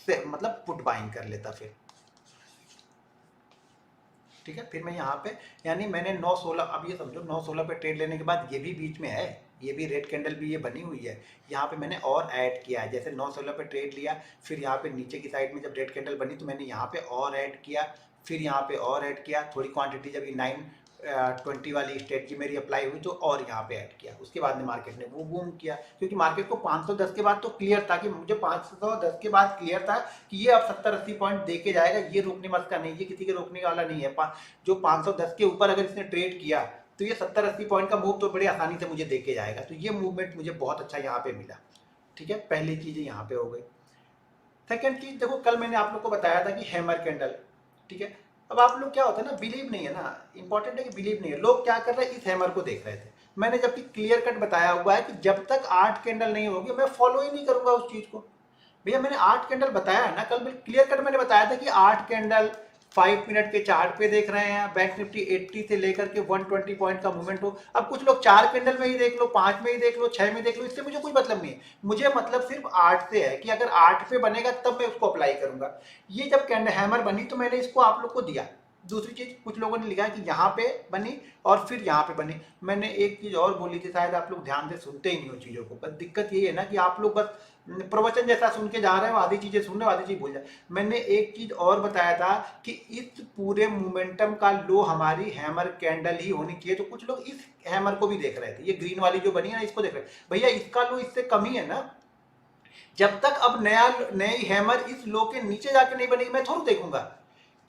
से मतलब पुट बाइंग कर लेता फिर, ठीक है। फिर मैं यहाँ पे, यानी मैंने 9:16, अब ये समझो 9:16 पे ट्रेड लेने के बाद ये भी बीच में है, ये भी रेड कैंडल भी ये बनी हुई है। यहाँ पे मैंने और ऐड किया है, जैसे 9:16 पे ट्रेड लिया, फिर यहाँ पे नीचे की साइड में जब रेड कैंडल बनी तो मैंने यहाँ पे और ऐड किया, फिर यहाँ पे और ऐड किया, थोड़ी क्वांटिटी जब ये 920 वाली स्ट्रेटजी मेरी अप्लाई हुई तो और यहाँ पे ऐड किया। उसके बाद में मार्केट ने वो बूम किया, क्योंकि मार्केट को 510 के बाद तो क्लियर था कि मुझे 510 के बाद क्लियर था कि ये अब 70-80 पॉइंट दे के जाएगा, ये रोकने मत का नहीं, ये किसी के रोकने वाला नहीं है। जो 510 के ऊपर अगर इसने ट्रेड किया तो ये 70-80 पॉइंट का मूव तो बड़ी आसानी से मुझे दे के जाएगा। तो ये मूवमेंट मुझे बहुत अच्छा यहाँ पे मिला, ठीक है। पहली चीज यहाँ पे हो गई। सेकेंड चीज देखो, कल मैंने आप लोग को बताया था कि हैमर कैंडल, ठीक है। अब आप लोग क्या होता है ना, बिलीव नहीं है ना, इंपॉर्टेंट है कि बिलीव नहीं है। लोग क्या कर रहे हैं, इस हैमर को देख रहे थे, मैंने जबकि क्लियर कट बताया हुआ है कि जब तक 8 कैंडल नहीं होगी मैं फॉलो ही नहीं करूंगा उस चीज को। भैया मैंने 8 कैंडल बताया है ना, कल क्लियर कट मैंने बताया था कि 8 कैंडल 5 मिनट के चार्ट पे देख रहे हैं, बैंक निफ्टी 80 से लेकर के 120 पॉइंट का मूवमेंट हो। अब कुछ लोग 4 कैंडल में ही देख लो, 5 में ही देख लो, 6 में देख लो, इससे मुझे कोई मतलब नहीं है। मुझे मतलब सिर्फ 8 से है कि अगर 8 पे बनेगा तब मैं उसको अप्लाई करूंगा। ये जब कैंडल हैमर बनी तो मैंने इसको आप लोग को दिया। दूसरी चीज कुछ लोगों ने लिखा है कि यहाँ पे बनी और फिर यहाँ पे बनी। मैंने एक चीज और बोली थी, शायद आप लोग ध्यान से सुनते ही नहीं हो चीजों को। बस दिक्कत ये है ना कि आप लोग बस प्रवचन जैसा सुन के जा रहे हो, आधी चीजें सुन रहे हो, आधी चीज भूल जाए। मैंने एक चीज और बताया था कि इस पूरे मोमेंटम का लो हमारी हैमर कैंडल ही होनी चाहिए। तो कुछ लोग इस हैमर को भी देख रहे थे, ये ग्रीन वाली जो बनी है ना, इसको देख रहे थे। भैया इसका लो इससे कम ही है ना। जब तक अब नई हैमर इस लो के नीचे जाके नहीं बनेगी मैं थोड़ा देखूंगा।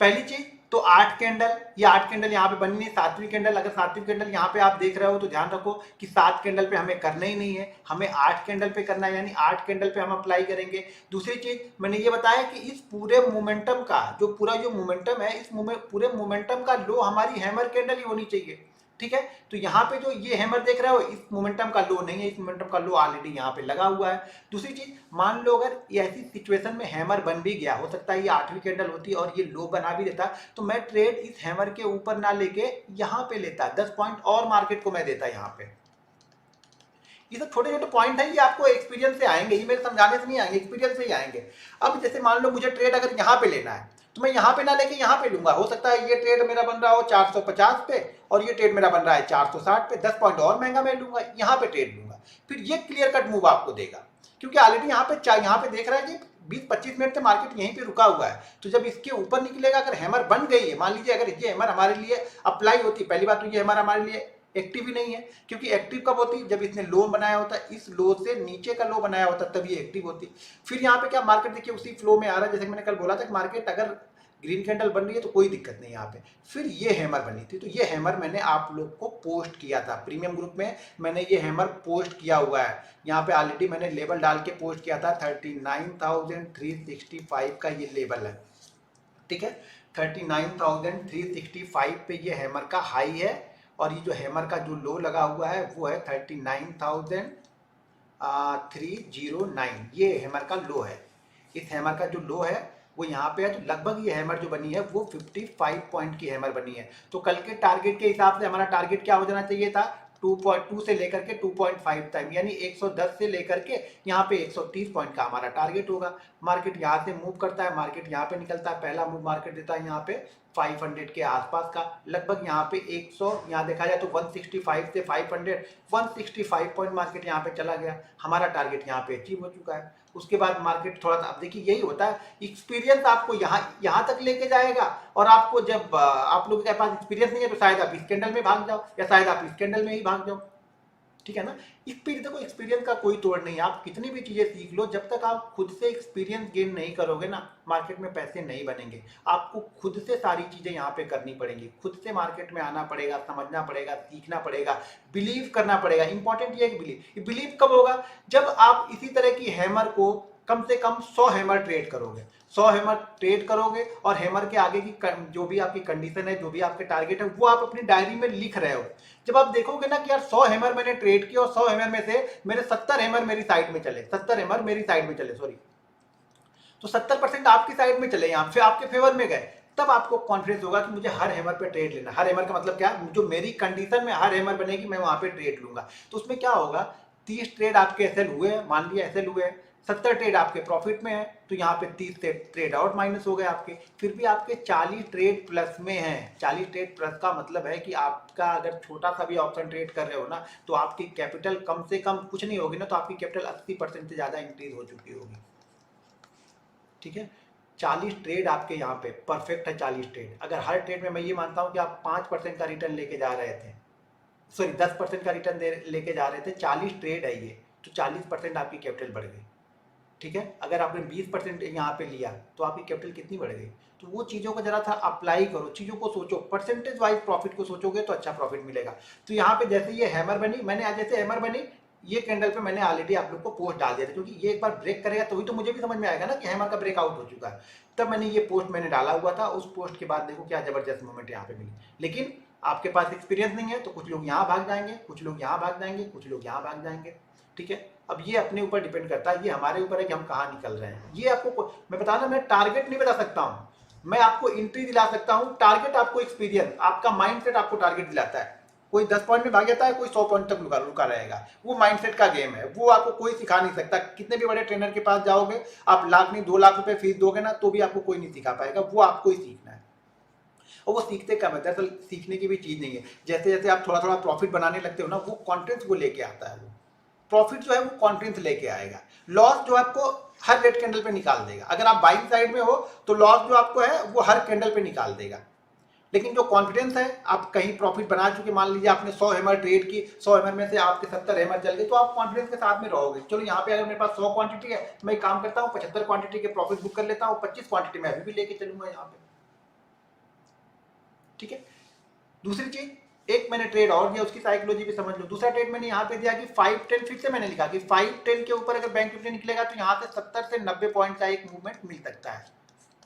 पहली चीज तो 8 कैंडल, ये 8 कैंडल यहाँ पे बननी है, 7वीं कैंडल। अगर 7वीं कैंडल यहाँ पे आप देख रहे हो तो ध्यान रखो कि 7 कैंडल पे हमें करना ही नहीं है, हमें 8 कैंडल पे करना है, यानी 8 कैंडल पे हम अप्लाई करेंगे। दूसरी चीज मैंने ये बताया कि इस पूरे मोमेंटम का जो मोमेंटम है, इस पूरे मोमेंटम का लो हमारी हैमर कैंडल ही होनी चाहिए। ठीक है, तो यहाँ पे जो ये हैमर देख रहे हो, इस मोमेंटम का लो नहीं है, इस मोमेंटम का लो ऑलरेडी यहाँ पे लगा हुआ है। दूसरी चीज, मान लो अगर ऐसी सिचुएशन में हैमर बन भी गया, हो सकता है ये 8वीं कैंडल होती और ये लो बना भी देता, तो मैं ट्रेड इस हैमर के ऊपर ना लेके यहाँ पे लेता, 10 पॉइंट और मार्केट को मैं देता यहाँ पे। ये सब छोटे छोटे पॉइंट है, ये आपको एक्सपीरियंस से आएंगे, ये मेरे समझाने से नहीं आएंगे, एक्सपीरियंस से ही आएंगे। अब जैसे मान लो मुझे ट्रेड अगर यहाँ पे लेना है तो मैं यहाँ पे ना लेके यहाँ पे लूंगा। हो सकता है ये ट्रेड मेरा बन रहा हो 450 पे और ये ट्रेड मेरा बन रहा है 460 पे, 10 पॉइंट और महंगा मैं लूंगा, यहाँ पे ट्रेड लूंगा। फिर ये क्लियर कट मूव आपको देगा, क्योंकि ऑलरेडी यहाँ पे देख रहा है कि 20-25 मिनट से मार्केट यहीं पे रुका हुआ है। तो जब इसके ऊपर निकलेगा, अगर हैमर बन गई है, मान लीजिए अगर ये हैमर हमारे लिए अप्लाई होती, पहली बात तो ये हैमर हमारे लिए एक्टिव ही नहीं है, क्योंकि एक्टिव कब होती, जब इसने लो बनाया होता, इस लो से नीचे का लो बनाया होता, तब ये एक्टिव होती। फिर यहाँ पे क्या मार्केट देखिए उसी फ्लो में आ रहा है, जैसे मैंने कल बोला था कि मार्केट अगर ग्रीन कैंडल बन रही है तो कोई दिक्कत नहीं यहाँ पे। फिर ये हैमर बनी थी, तो ये हैमर मैंने आप लोग को पोस्ट किया था प्रीमियम ग्रुप में, मैंने ये हैमर पोस्ट किया हुआ है। यहाँ पे ऑलरेडी मैंने लेवल डाल के पोस्ट किया था, 39,365 का ये लेवल है। ठीक है, 39,365 पे ये हैमर का हाई है, और ये जो हैमर का जो लो लगा हुआ है वो है 39,309, ये हैमर का लो है। इस हैमर का जो लो है वो यहाँ पे है, तो लगभग ये हैमर जो बनी है वो 55 पॉइंट की हैमर बनी है। तो कल के टारगेट के हिसाब से हमारा टारगेट क्या हो जाना चाहिए था, 2.2 से लेकर के 2.5 टाइम, यानी 110 से लेकर के यहाँ पे 130 पॉइंट का हमारा टारगेट होगा। मार्केट यहाँ से मूव करता है, मार्केट यहाँ पे निकलता है, पहला मूव मार्केट देता है यहाँ पे 500 के आसपास का, लगभग यहाँ पे 100, यहाँ देखा जाए तो 165 से 500, 165 पॉइंट मार्केट यहाँ पे चला गया, हमारा टारगेट यहाँ पे अचीव हो चुका है। उसके बाद मार्केट थोड़ा सा, अब देखिए यही होता है, एक्सपीरियंस आपको यहाँ तक लेके जाएगा, और आपको जब आप लोगों के पास एक्सपीरियंस नहीं है तो शायद आप इस कैंडल में भाग जाओ, या शायद आप इस कैंडल में ही भाग जाओ। ठीक है ना, देखो एक्सपीरियंस का कोई तोड़ नहीं है, आप कितनी भी चीजें सीख लो, जब तक आप खुद से एक्सपीरियंस गेन नहीं करोगे ना, मार्केट में पैसे नहीं बनेंगे। आपको खुद से सारी चीजें यहाँ पे करनी पड़ेंगी, खुद से मार्केट में आना पड़ेगा, समझना पड़ेगा, सीखना पड़ेगा, बिलीव करना पड़ेगा। इंपॉर्टेंट ये है बिलीव कब होगा, जब आप इसी तरह की हैमर को कम से कम 100 हैमर ट्रेड करोगे, 100 हैमर ट्रेड करोगे, और हैमर के आगे की जो भी आपकी कंडीशन है, जो भी आपके टारगेट है, वो आप अपनी डायरी में लिख रहे हो। जब आप देखोगे ना कि यार 100 हैमर मैंने ट्रेड किया और 100 हैमर में से मेरे 70 हैमर मेरी साइड में चले, 70 हैमर मेरी साइड में चले, सॉरी, तो 70% आपकी साइड में चले, यहाँ फिर आपके फेवर में गए, तब आपको कॉन्फिडेंस होगा कि मुझे हर हैमर पे ट्रेड लेना। हर हैमर का मतलब क्या, जो मेरी कंडीशन में हर हैमर बनेगी मैं वहां पे ट्रेड लूंगा। तो उसमें क्या होगा, 30 ट्रेड आपके एसएल हुए, मान लिया एसएल हुए, 70 ट्रेड आपके प्रॉफिट में है, तो यहाँ पे 30 ट्रेड आउट माइनस हो गए आपके, फिर भी आपके 40 ट्रेड प्लस में है। 40 ट्रेड प्लस का मतलब है कि आपका अगर छोटा सा भी ऑप्शन ट्रेड कर रहे हो ना, तो आपकी कैपिटल कम से कम कुछ नहीं होगी ना, तो आपकी कैपिटल 80% से ज्यादा इंक्रीज हो चुकी होगी। ठीक है, 40 ट्रेड आपके यहाँ पे परफेक्ट है। 40 ट्रेड, अगर हर ट्रेड में मैं ये मानता हूँ कि आप 5% का रिटर्न लेके जा रहे थे, सॉरी 10% का रिटर्न लेके जा रहे थे, 40 ट्रेड है ये, तो 40% आपकी कैपिटल बढ़ गई। ठीक है, अगर आपने 20% यहाँ पे लिया तो आपकी कैपिटल कितनी बढ़ गई। तो वो चीज़ों को जरा था अप्लाई करो, चीज़ों को सोचो, परसेंटेज वाइज प्रॉफिट को सोचोगे तो अच्छा प्रॉफिट मिलेगा। तो यहाँ पे जैसे ये हैमर बनी, मैंने आज जैसे हैमर बनी ये कैंडल पे मैंने ऑलरेडी आप लोग को पोस्ट डाल दिया था, क्योंकि ये एक बार ब्रेक करेगा तो ही तो मुझे भी समझ में आएगा ना कि हैमर का ब्रेकआउट हो चुका है। तब मैंने ये पोस्ट मैंने डाला हुआ था। उस पोस्ट के बाद देखो क्या जबरदस्त मूवमेंट यहाँ पे मिली। लेकिन आपके पास एक्सपीरियंस नहीं है तो कुछ लोग यहाँ भाग जाएंगे, कुछ लोग यहाँ भाग जाएंगे, कुछ लोग यहाँ भाग जाएंगे। ठीक है, अब ये अपने ऊपर डिपेंड करता है, ये हमारे ऊपर है कि हम कहाँ निकल रहे हैं। ये आपको मैं बताना, मैं टारगेट नहीं बता सकता हूँ, मैं आपको एंट्री दिला सकता हूँ। टारगेट आपको एक्सपीरियंस, आपका माइंडसेट आपको टारगेट दिलाता है। कोई 10 पॉइंट में भाग जाता है, कोई 100 पॉइंट तक रुका रहेगा। वो माइंडसेट का गेम है, वो आपको कोई सिखा नहीं सकता। कितने भी बड़े ट्रेनर के पास जाओगे, आप लाख नहीं 2 लाख रुपए फीस दोगे ना, तो भी आपको कोई नहीं सिखा पाएगा। वो आपको ही सीखना है, और वो सीखते कम है। दरअसल सीखने की भी चीज़ नहीं है। जैसे जैसे आप थोड़ा थोड़ा प्रॉफिट बनाने लगते हो ना, वो कॉन्फिडेंस को लेके आता है। वो प्रॉफिट जो है वो कॉन्फिडेंस लेके आएगा। लॉस जो आपको हर रेड कैंडल पे निकाल देगा। अगर आप बाइंग साइड में हो तो लॉस जो आपको है वो हर कैंडल पे निकाल देगा। लेकिन जो कॉन्फिडेंस है, आप कहीं प्रॉफिट बना चुके, मान लीजिए आपने 100 हैमर ट्रेड की, 100 हैमर में से आपके 70 हैमर चल गए, तो आप कॉन्फिडेंस के साथ में रहोगे। चलो यहाँ पे अगर मेरे पास 100 क्वांटिटी है, मैं एक काम करता हूँ 75 क्वांटिटी के प्रॉफिट बुक कर लेता हूँ, 25 क्वांटिटी में अभी भी लेके चलूंगा यहाँ पे। ठीक है, दूसरी चीज, एक मैंने ट्रेड और दिया, उसकी साइकोलॉजी भी समझ लो। दूसरा ट्रेड मैंने यहाँ पे दिया कि 5-10, फिर से मैंने लिखा कि 5-10 के ऊपर अगर बैंक निफ्टी निकलेगा तो यहाँ से 70 से 90 पॉइंट का एक मूवमेंट मिल सकता है।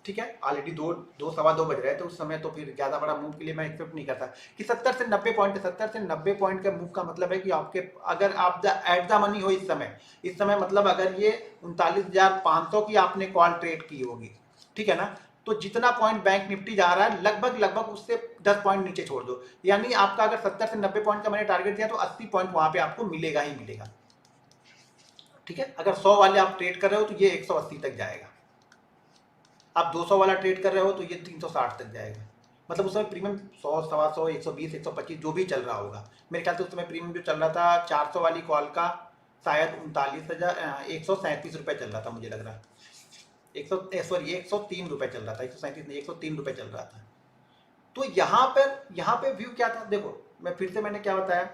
ठीक है, ऑलरेडी 2-2 बज रहे थे उस समय, तो फिर ज्यादा बड़ा मूव के लिए मैं एक्सेप्ट नहीं करता कि 70 से 90 पॉइंट। 70 से 90 पॉइंट का मूव का मतलब है कि आपके, अगर आप एट द मनी हो इस समय मतलब अगर ये 39,500 की आपने कॉल ट्रेड की होगी, ठीक है ना, तो जितना पॉइंट बैंक निफ्टी जा रहा है लगभग उससे 10 पॉइंट नीचे छोड़ दो। यानी आपका अगर 70 से 90 पॉइंट का मैंने टारगेट दिया तो 80 पॉइंट वहां पे आपको मिलेगा ही मिलेगा। ठीक है, अगर 100 वाले आप ट्रेड कर रहे हो तो ये 180 तक जाएगा। आप 200 वाला ट्रेड कर रहे हो तो ये 360 तक जाएगा। मतलब उस समय प्रीमियम 100, 125, 120, 125 जो भी चल रहा होगा। मेरे ख्याल से उस समय प्रीमियम जो चल रहा था 400 वाली कॉल का शायद 137 रुपए चल रहा था, मुझे लग रहा है 103 रुपए चल रहा था, 137 नहीं 103 रुपए चल रहा था। तो यहाँ पे व्यू क्या था, देखो मैं फिर से मैंने क्या बताया,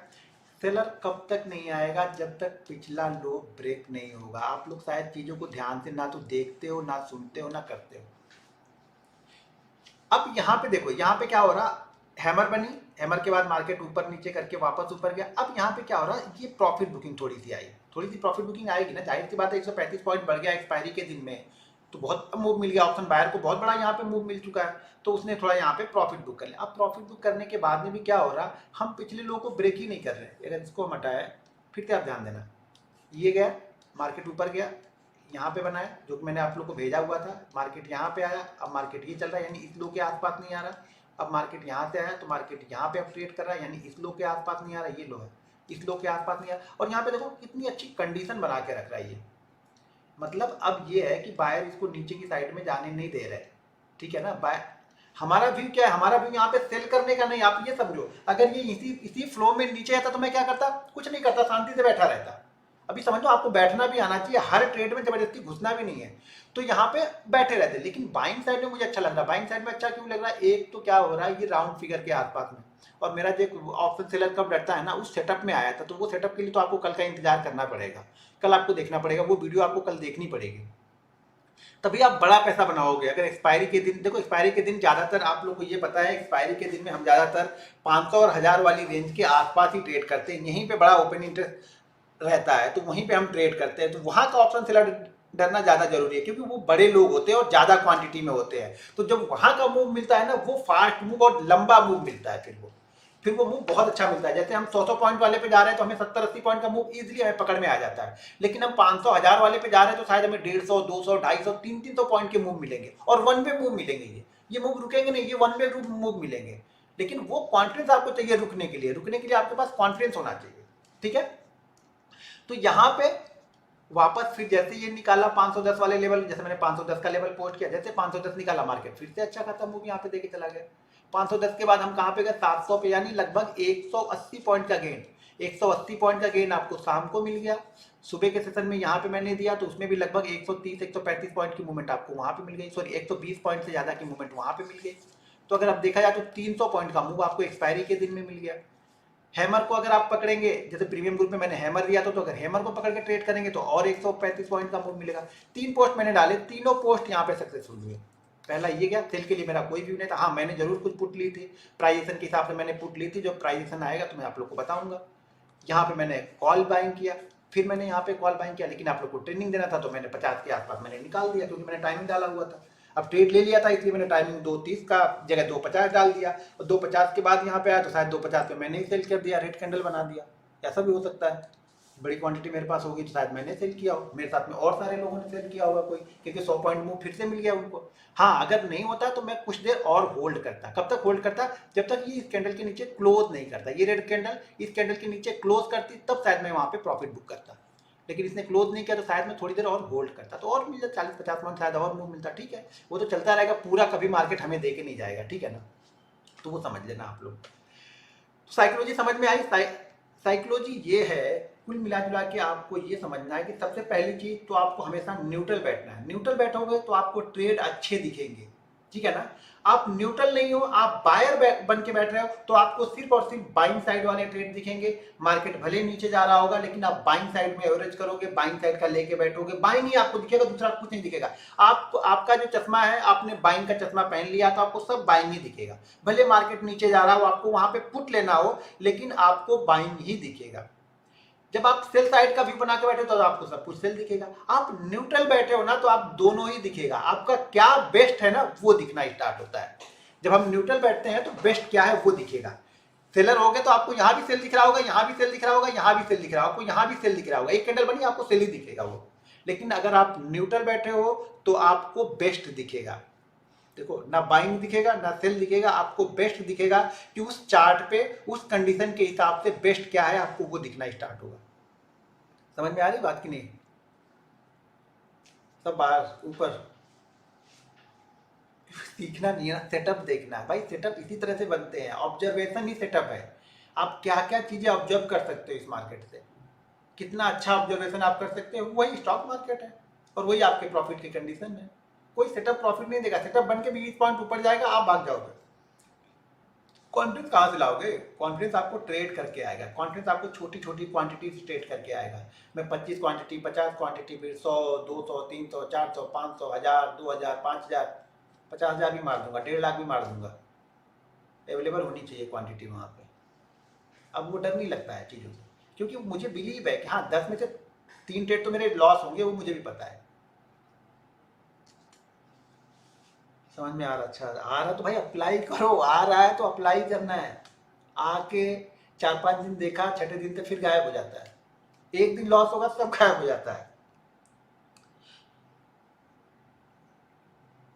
सेलर कब तक नहीं आएगा जब तक पिछला लो ब्रेक नहीं होगा। आप लोग शायद चीजों को ध्यान से ना तो देखते हो, ना सुनते हो, ना करते हो। अब यहाँ पे देखो, यहाँ पे क्या हो रहा, हैमर बनी, हैमर के बाद मार्केट ऊपर नीचे करके वापस ऊपर गया। अब यहाँ पे क्या हो रहा, ये प्रॉफिट बुकिंग थोड़ी सी आई, थोड़ी सी प्रॉफिट बुकिंग आएगी ना, जाहिर सी बात है। 135 पॉइंट बढ़ गया एक्सपायरी के दिन में, तो बहुत मूव मिल गया। ऑप्शन बायर को बहुत बड़ा यहाँ पे मूव मिल चुका है, तो उसने थोड़ा यहाँ पे प्रॉफिट बुक कर लिया। अब प्रॉफिट बुक करने के बाद में भी क्या हो रहा, हम पिछले लोगों को ब्रेक ही नहीं कर रहे। अगर इसको हम हटाए, फिर से आप ध्यान देना, ये गया मार्केट ऊपर गया, यहाँ पे बनाया जो मैंने आप लोग को भेजा हुआ था, मार्केट यहाँ पे आया, अब मार्केट ये चल रहा है, यानी इस लो के आसपास नहीं आ रहा। अब मार्केट यहाँ से आया तो मार्केट यहाँ पे अपट्रेड कर रहा है, यानी इस लो के आसपास नहीं आ रहा, ये लो है, इस लो के आसपास नहीं आ रहा। और यहाँ पे देखो कितनी अच्छी कंडीशन बना के रख रहा है ये। मतलब अब ये है कि बायर इसको नीचे की साइड में जाने नहीं दे रहे। ठीक है ना, बायर, हमारा व्यू क्या है, हमारा व्यू यहाँ पे सेल करने का नहीं। आप ये समझो, अगर ये इसी फ्लो में नीचे आता तो मैं क्या करता, कुछ नहीं करता, शांति से बैठा रहता। अभी समझो, आपको बैठना भी आना चाहिए, हर ट्रेड में जबरदस्ती घुसना भी नहीं है। तो यहाँ पे बैठे रहते। लेकिन बाइंग साइड में मुझे अच्छा लग रहा है। बाइंग साइड में अच्छा क्यों लग रहा है, एक तो क्या हो रहा है, ये राउंड फिगर के आसपास में, और मेरा जो ऑप्शन सेलर कब डरता है ना, उस सेटअप में आया था। तो वो सेटअप के लिए तो आपको कल का इंतजार करना पड़ेगा, कल आपको देखना पड़ेगा, वो वीडियो आपको कल देखनी पड़ेगी, तभी आप बड़ा पैसा बनाओगे। अगर एक्सपायरी के दिन, देखो एक्सपायरी के दिन ज्यादातर आप लोग को ये पता है, एक्सपायरी के दिन में हम ज्यादातर 500 और 1000 वाली रेंज के आसपास ही ट्रेड करते हैं। यहीं पे बड़ा ओपन इंटरेस्ट रहता है, तो वहीं पे हम ट्रेड करते हैं। तो वहां का ऑप्शन सेलर डरना ज्यादा जरूरी है, क्योंकि वो बड़े लोग होते हैं और ज्यादा क्वांटिटी में होते हैं। तो जब वहां का मूव मिलता है ना, वो फास्ट मूव और लंबा मूव मिलता है, फिर वो मूव बहुत अच्छा मिलता है। जैसे हम 100 पॉइंट वाले पे जा रहे हैं तो हमें 70-80 पॉइंट का मूव इजीली हमें पकड़ में आ जाता है। लेकिन हम 500 1000 वाले पे जा रहे हैं तो शायद हमें 150, 200, 250, 300 पॉइंट के मूव मिलेंगे, और वन वे मूव मिलेंगे। ये मूव रुकेंगे नहीं, ये वन वे मूव मिलेंगे। लेकिन वो कॉन्फिडेंस आपको चाहिए रुकने के लिए आपके पास कॉन्फिडेंस होना चाहिए। ठीक है, तो यहाँ पे वापस फिर जैसे ये निकाला 510 वाले लेवल, जैसे मैंने 510 का लेवल पोस्ट किया, जैसे 510 निकाला, मार्केट फिर से अच्छा खासा मूव यहाँ पे देके चला गया। 510 के बाद हम कहाँ पे गए, 700 पे, यानी लगभग 180 पॉइंट का गेन। 180 पॉइंट का गेन आपको शाम को मिल गया। सुबह के सेशन में यहाँ पे मैंने दिया तो उसमें भी लगभग 130-135 पॉइंट की मूवमेंट आपको वहां पे मिल गई, सॉरी 120 पॉइंट से ज्यादा की मूवमेंट वहां पे मिल गई। तो अगर आप देखा जाए तो 300 पॉइंट का मूव आपको एक्सपायरी के दिन में मिल गया। हैमर को अगर आप पकड़ेंगे, जैसे प्रीमियम ग्रुप में मैंने हैमर दिया तो अगर हैमर को पकड़ के ट्रेड करेंगे तो और 135 पॉइंट का मूव मिलेगा। 3 पोस्ट मैंने डाले, तीनों पोस्ट यहाँ पे सक्सेसफुल हुए। पहला ये गया, सेल के लिए मेरा कोई व्यू नहीं था। हाँ, मैंने जरूर कुछ पुट ली थी, प्राइजेशन के हिसाब से मैंने पुट ली थी, जो प्राइजेशन आएगा तो मैं आप लोग को बताऊंगा। यहाँ पे मैंने कॉल बाइंग किया, फिर मैंने यहाँ पे कॉल बाइंग किया, लेकिन आप लोग को ट्रेनिंग देना था तो मैंने 50 के आसपास मैंने निकाल दिया क्योंकि मैंने टाइमिंग डाला हुआ था। अब ट्रेड ले लिया था इसलिए मैंने टाइमिंग 2:30 का जगह 2:50 डाल दिया, और 2:50 के बाद यहाँ पे आया तो शायद 2:50 पे मैंने ही सेल कर दिया, रेड कैंडल बना दिया। ऐसा भी हो सकता है, बड़ी क्वांटिटी मेरे पास होगी तो शायद मैंने सेल किया हो, मेरे साथ में और सारे लोगों ने सेल किया होगा कोई, क्योंकि 100 पॉइंट मूव फिर से मिल गया उनको। हाँ, अगर नहीं होता तो मैं कुछ देर और होल्ड करता। कब तक होल्ड करता? जब तक ये इस कैंडल के नीचे क्लोज नहीं करता, ये रेड कैंडल इस कैंडल के नीचे क्लोज करती, तब शायद मैं वहां पे प्रॉफिट बुक करता। लेकिन इसने क्लोज नहीं किया तो शायद मैं थोड़ी देर और होल्ड करता, तो और मिल जाता 40-50 पॉइंट शायद और मूव मिलता। ठीक है, वो तो चलता रहेगा, पूरा कभी मार्केट हमें दे के नहीं जाएगा, ठीक है ना, तो वो समझ लेना आप लोग। साइकोलॉजी समझ में आई? साइकोलॉजी ये है, कुल मिला जुला के आपको ये समझना है कि सबसे पहली चीज तो आपको हमेशा न्यूट्रल बैठना है। न्यूट्रल बैठोगे तो आपको ट्रेड अच्छे दिखेंगे, ठीक है ना। आप न्यूट्रल नहीं हो, आप बायर बन के बैठ रहे हो, तो आपको सिर्फ और सिर्फ बाइंग साइड वाले ट्रेड दिखेंगे। मार्केट भले नीचे जा रहा होगा लेकिन आप बाइंग साइड में एवरेज करोगे, बाइंग साइड का लेके बैठोगे, बाइंग ही आपको दिखेगा, दूसरा कुछ नहीं दिखेगा। आपको आपका जो चश्मा है, आपने बाइंग का चश्मा पहन लिया तो आपको सब बाइंग ही दिखेगा। भले मार्केट नीचे जा रहा हो, आपको वहां पे पुट लेना हो, लेकिन आपको बाइंग ही दिखेगा। जब आप सेल साइड का व्यू बना के बैठे हो तो आपको सब कुछ सेल दिखेगा। आप न्यूट्रल बैठे हो ना तो आप दोनों ही दिखेगा, आपका क्या बेस्ट है ना वो दिखना स्टार्ट होता है। जब हम न्यूट्रल बैठते हैं तो बेस्ट क्या है वो दिखेगा। सेलर हो गए तो आपको यहाँ भी सेल दिख रहा होगा, यहाँ भी सेल दिख रहा होगा, यहाँ भी सेल दिख रहा होगा, आपको यहाँ भी सेल दिख रहा होगा, एक कैंडल बनी आपको सेल ही दिखेगा वो। लेकिन अगर आप न्यूट्रल बैठे हो तो आपको बेस्ट दिखेगा। देखो, ना बाइंग दिखेगा ना सेल दिखेगा, आपको बेस्ट दिखेगा कि उस चार्ट पे उस कंडीशन के हिसाब से बेस्ट क्या है आपको वो दिखना स्टार्ट होगा। समझ में आ रही बात की नहीं? सब बाहर ऊपर सीखना नहीं है, सेटअप देखना है भाई। सेटअप इसी तरह से बनते हैं, ऑब्जर्वेशन ही सेटअप है। आप क्या क्या चीजें ऑब्जर्व कर सकते हो इस मार्केट से, कितना अच्छा ऑब्जर्वेशन आप कर सकते हो, वही स्टॉक मार्केट है और वही आपके प्रॉफिट की कंडीशन है। कोई सेटअप प्रॉफिट नहीं देगा, सेटअप बन के 20 पॉइंट ऊपर जाएगा आप भाग जाओगे। कॉन्फिडेंस कहाँ से लाओगे? कॉन्फिडेंस आपको ट्रेड करके आएगा, कॉन्फिडेंस आपको छोटी छोटी क्वांटिटी से ट्रेड करके आएगा। मैं 25 क्वांटिटी, 50 क्वांटिटी, फिर 100, 200, 300, 400, 500, 1000, 2000, 5000, 50,000 भी मार दूंगा, 1.5 लाख भी मार दूंगा। अवेलेबल होनी चाहिए क्वांटिटी वहाँ पे। अब वो डर नहीं लगता है चीज़ों से, क्योंकि मुझे बिलीव है कि हाँ 10 में से 3 ट्रेड तो मेरे लॉस होंगे, वो मुझे भी पता है। समझ में आ रहा? अच्छा आ रहा तो भाई अप्लाई करो, आ रहा है तो अप्लाई करना है। आके 4-5 दिन देखा, छठे दिन तक फिर गायब हो जाता है। एक दिन लॉस होगा सब गायब हो जाता है।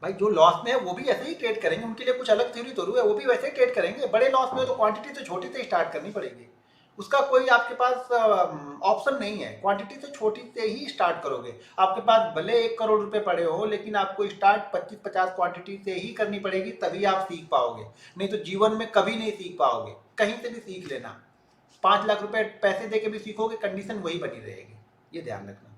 भाई जो लॉस में है वो भी ऐसे ही ट्रेड करेंगे, उनके लिए कुछ अलग थ्योरी तो है, वो भी वैसे ही ट्रेड करेंगे। बड़े लॉस में तो क्वांटिटी तो छोटी से स्टार्ट करनी पड़ेगी, उसका कोई आपके पास ऑप्शन नहीं है। क्वांटिटी तो छोटी से ही स्टार्ट करोगे। आपके पास भले 1 करोड़ रुपए पड़े हो, लेकिन आपको स्टार्ट 25-50 क्वांटिटी से ही करनी पड़ेगी, तभी आप सीख पाओगे। नहीं तो जीवन में कभी नहीं सीख पाओगे। कहीं से भी सीख लेना, 5 लाख रुपए पैसे दे के भी सीखोगे, कंडीशन वही बनी रहेगी, ये ध्यान रखना।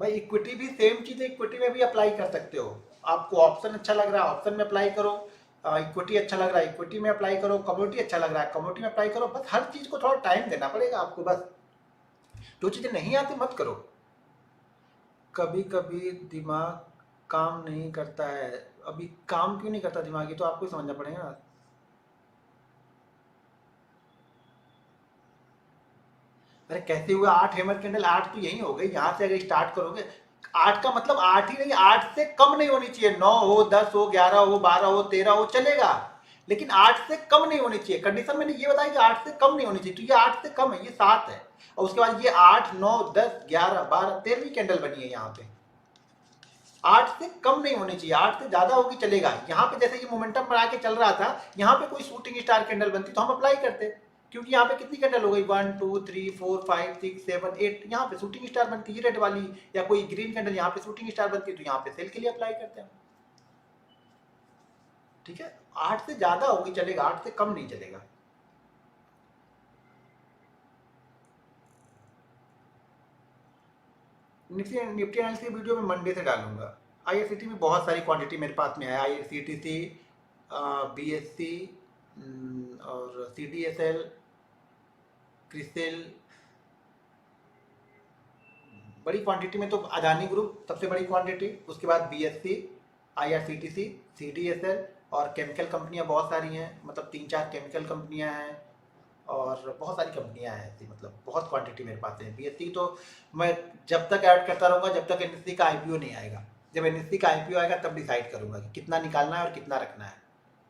भाई इक्विटी भी सेम चीज है, इक्विटी में भी अप्लाई कर सकते हो। आपको ऑप्शन अच्छा लग रहा है ऑप्शन में अप्लाई करो, इक्विटी अच्छा लग रहा है इक्विटी में अप्लाई करो, कमोडिटी अच्छा लग रहा है कमोडिटी में अप्लाई करो। बस हर चीज को थोड़ा टाइम देना पड़ेगा आपको। बस जो चीजें नहीं आती मत करो। कभी कभी दिमाग काम नहीं करता है। अभी काम क्यों नहीं करता दिमाग, ये तो आपको ही समझना पड़ेगा ना। अरे कैसे हुआ 8 हेमर कैंडल? 8 तो यही हो गई, यहाँ से अगर स्टार्ट करोगे 8 का मतलब 8 ही नहीं, 8 से कम नहीं होनी चाहिए। 9 हो, 10 हो, 11 हो, 12 हो, 13 हो, चलेगा, लेकिन 8 से कम नहीं होनी चाहिए। कंडीशन मैंने ये बताई कि 8 से कम नहीं होनी चाहिए, तो ये 8 से कम है, ये 7 है। और उसके बाद ये 8, 9, 10, 11, 12, 13वीं कैंडल बनी है यहाँ पे। 8 से कम नहीं होनी चाहिए, 8 से ज्यादा होगी चलेगा। यहाँ पे जैसे ये मोमेंटम बना के चल रहा था, यहाँ पे कोई शूटिंग स्टार कैंडल बनती तो हम अप्लाई करते, क्योंकि यहाँ पे कितनी कैंडल हो गई, 1 2 3 4 5 6 7 8, यहाँ पे शूटिंग स्टार बनती है रेड वाली, या कोई ग्रीन कैंडल यहाँ पे शूटिंग स्टार बनती है, तो यहाँ पे सेल के लिए अप्लाई करते हैं। ठीक है, 8 से ज्यादा होगी चलेगा, 8 से कम नहीं चलेगा। निफ्टी एनालिसिस वीडियो में मंडे से डालूंगा। आईआरसीटी में बहुत सारी क्वांटिटी मेरे पास में है, आईआरसीटीसी, बीएससी और सीडीएसएल, क्रिसेल, बड़ी क्वांटिटी में तो अदानी ग्रुप सबसे बड़ी क्वांटिटी, उसके बाद बीएससी, आईआरसीटीसी, सीडीएसएल और केमिकल कंपनियां बहुत सारी हैं, मतलब 3-4 केमिकल कंपनियां हैं और बहुत सारी कंपनियां हैं ऐसी, मतलब बहुत क्वांटिटी मेरे पास है। बीएससी तो मैं जब तक ऐड करता रहूँगा जब तक एनएससी का आईपीओ नहीं आएगा। जब एनएससी का आईपीओ आएगा तब डिसाइड करूँगा कि कितना निकालना है और कितना रखना है।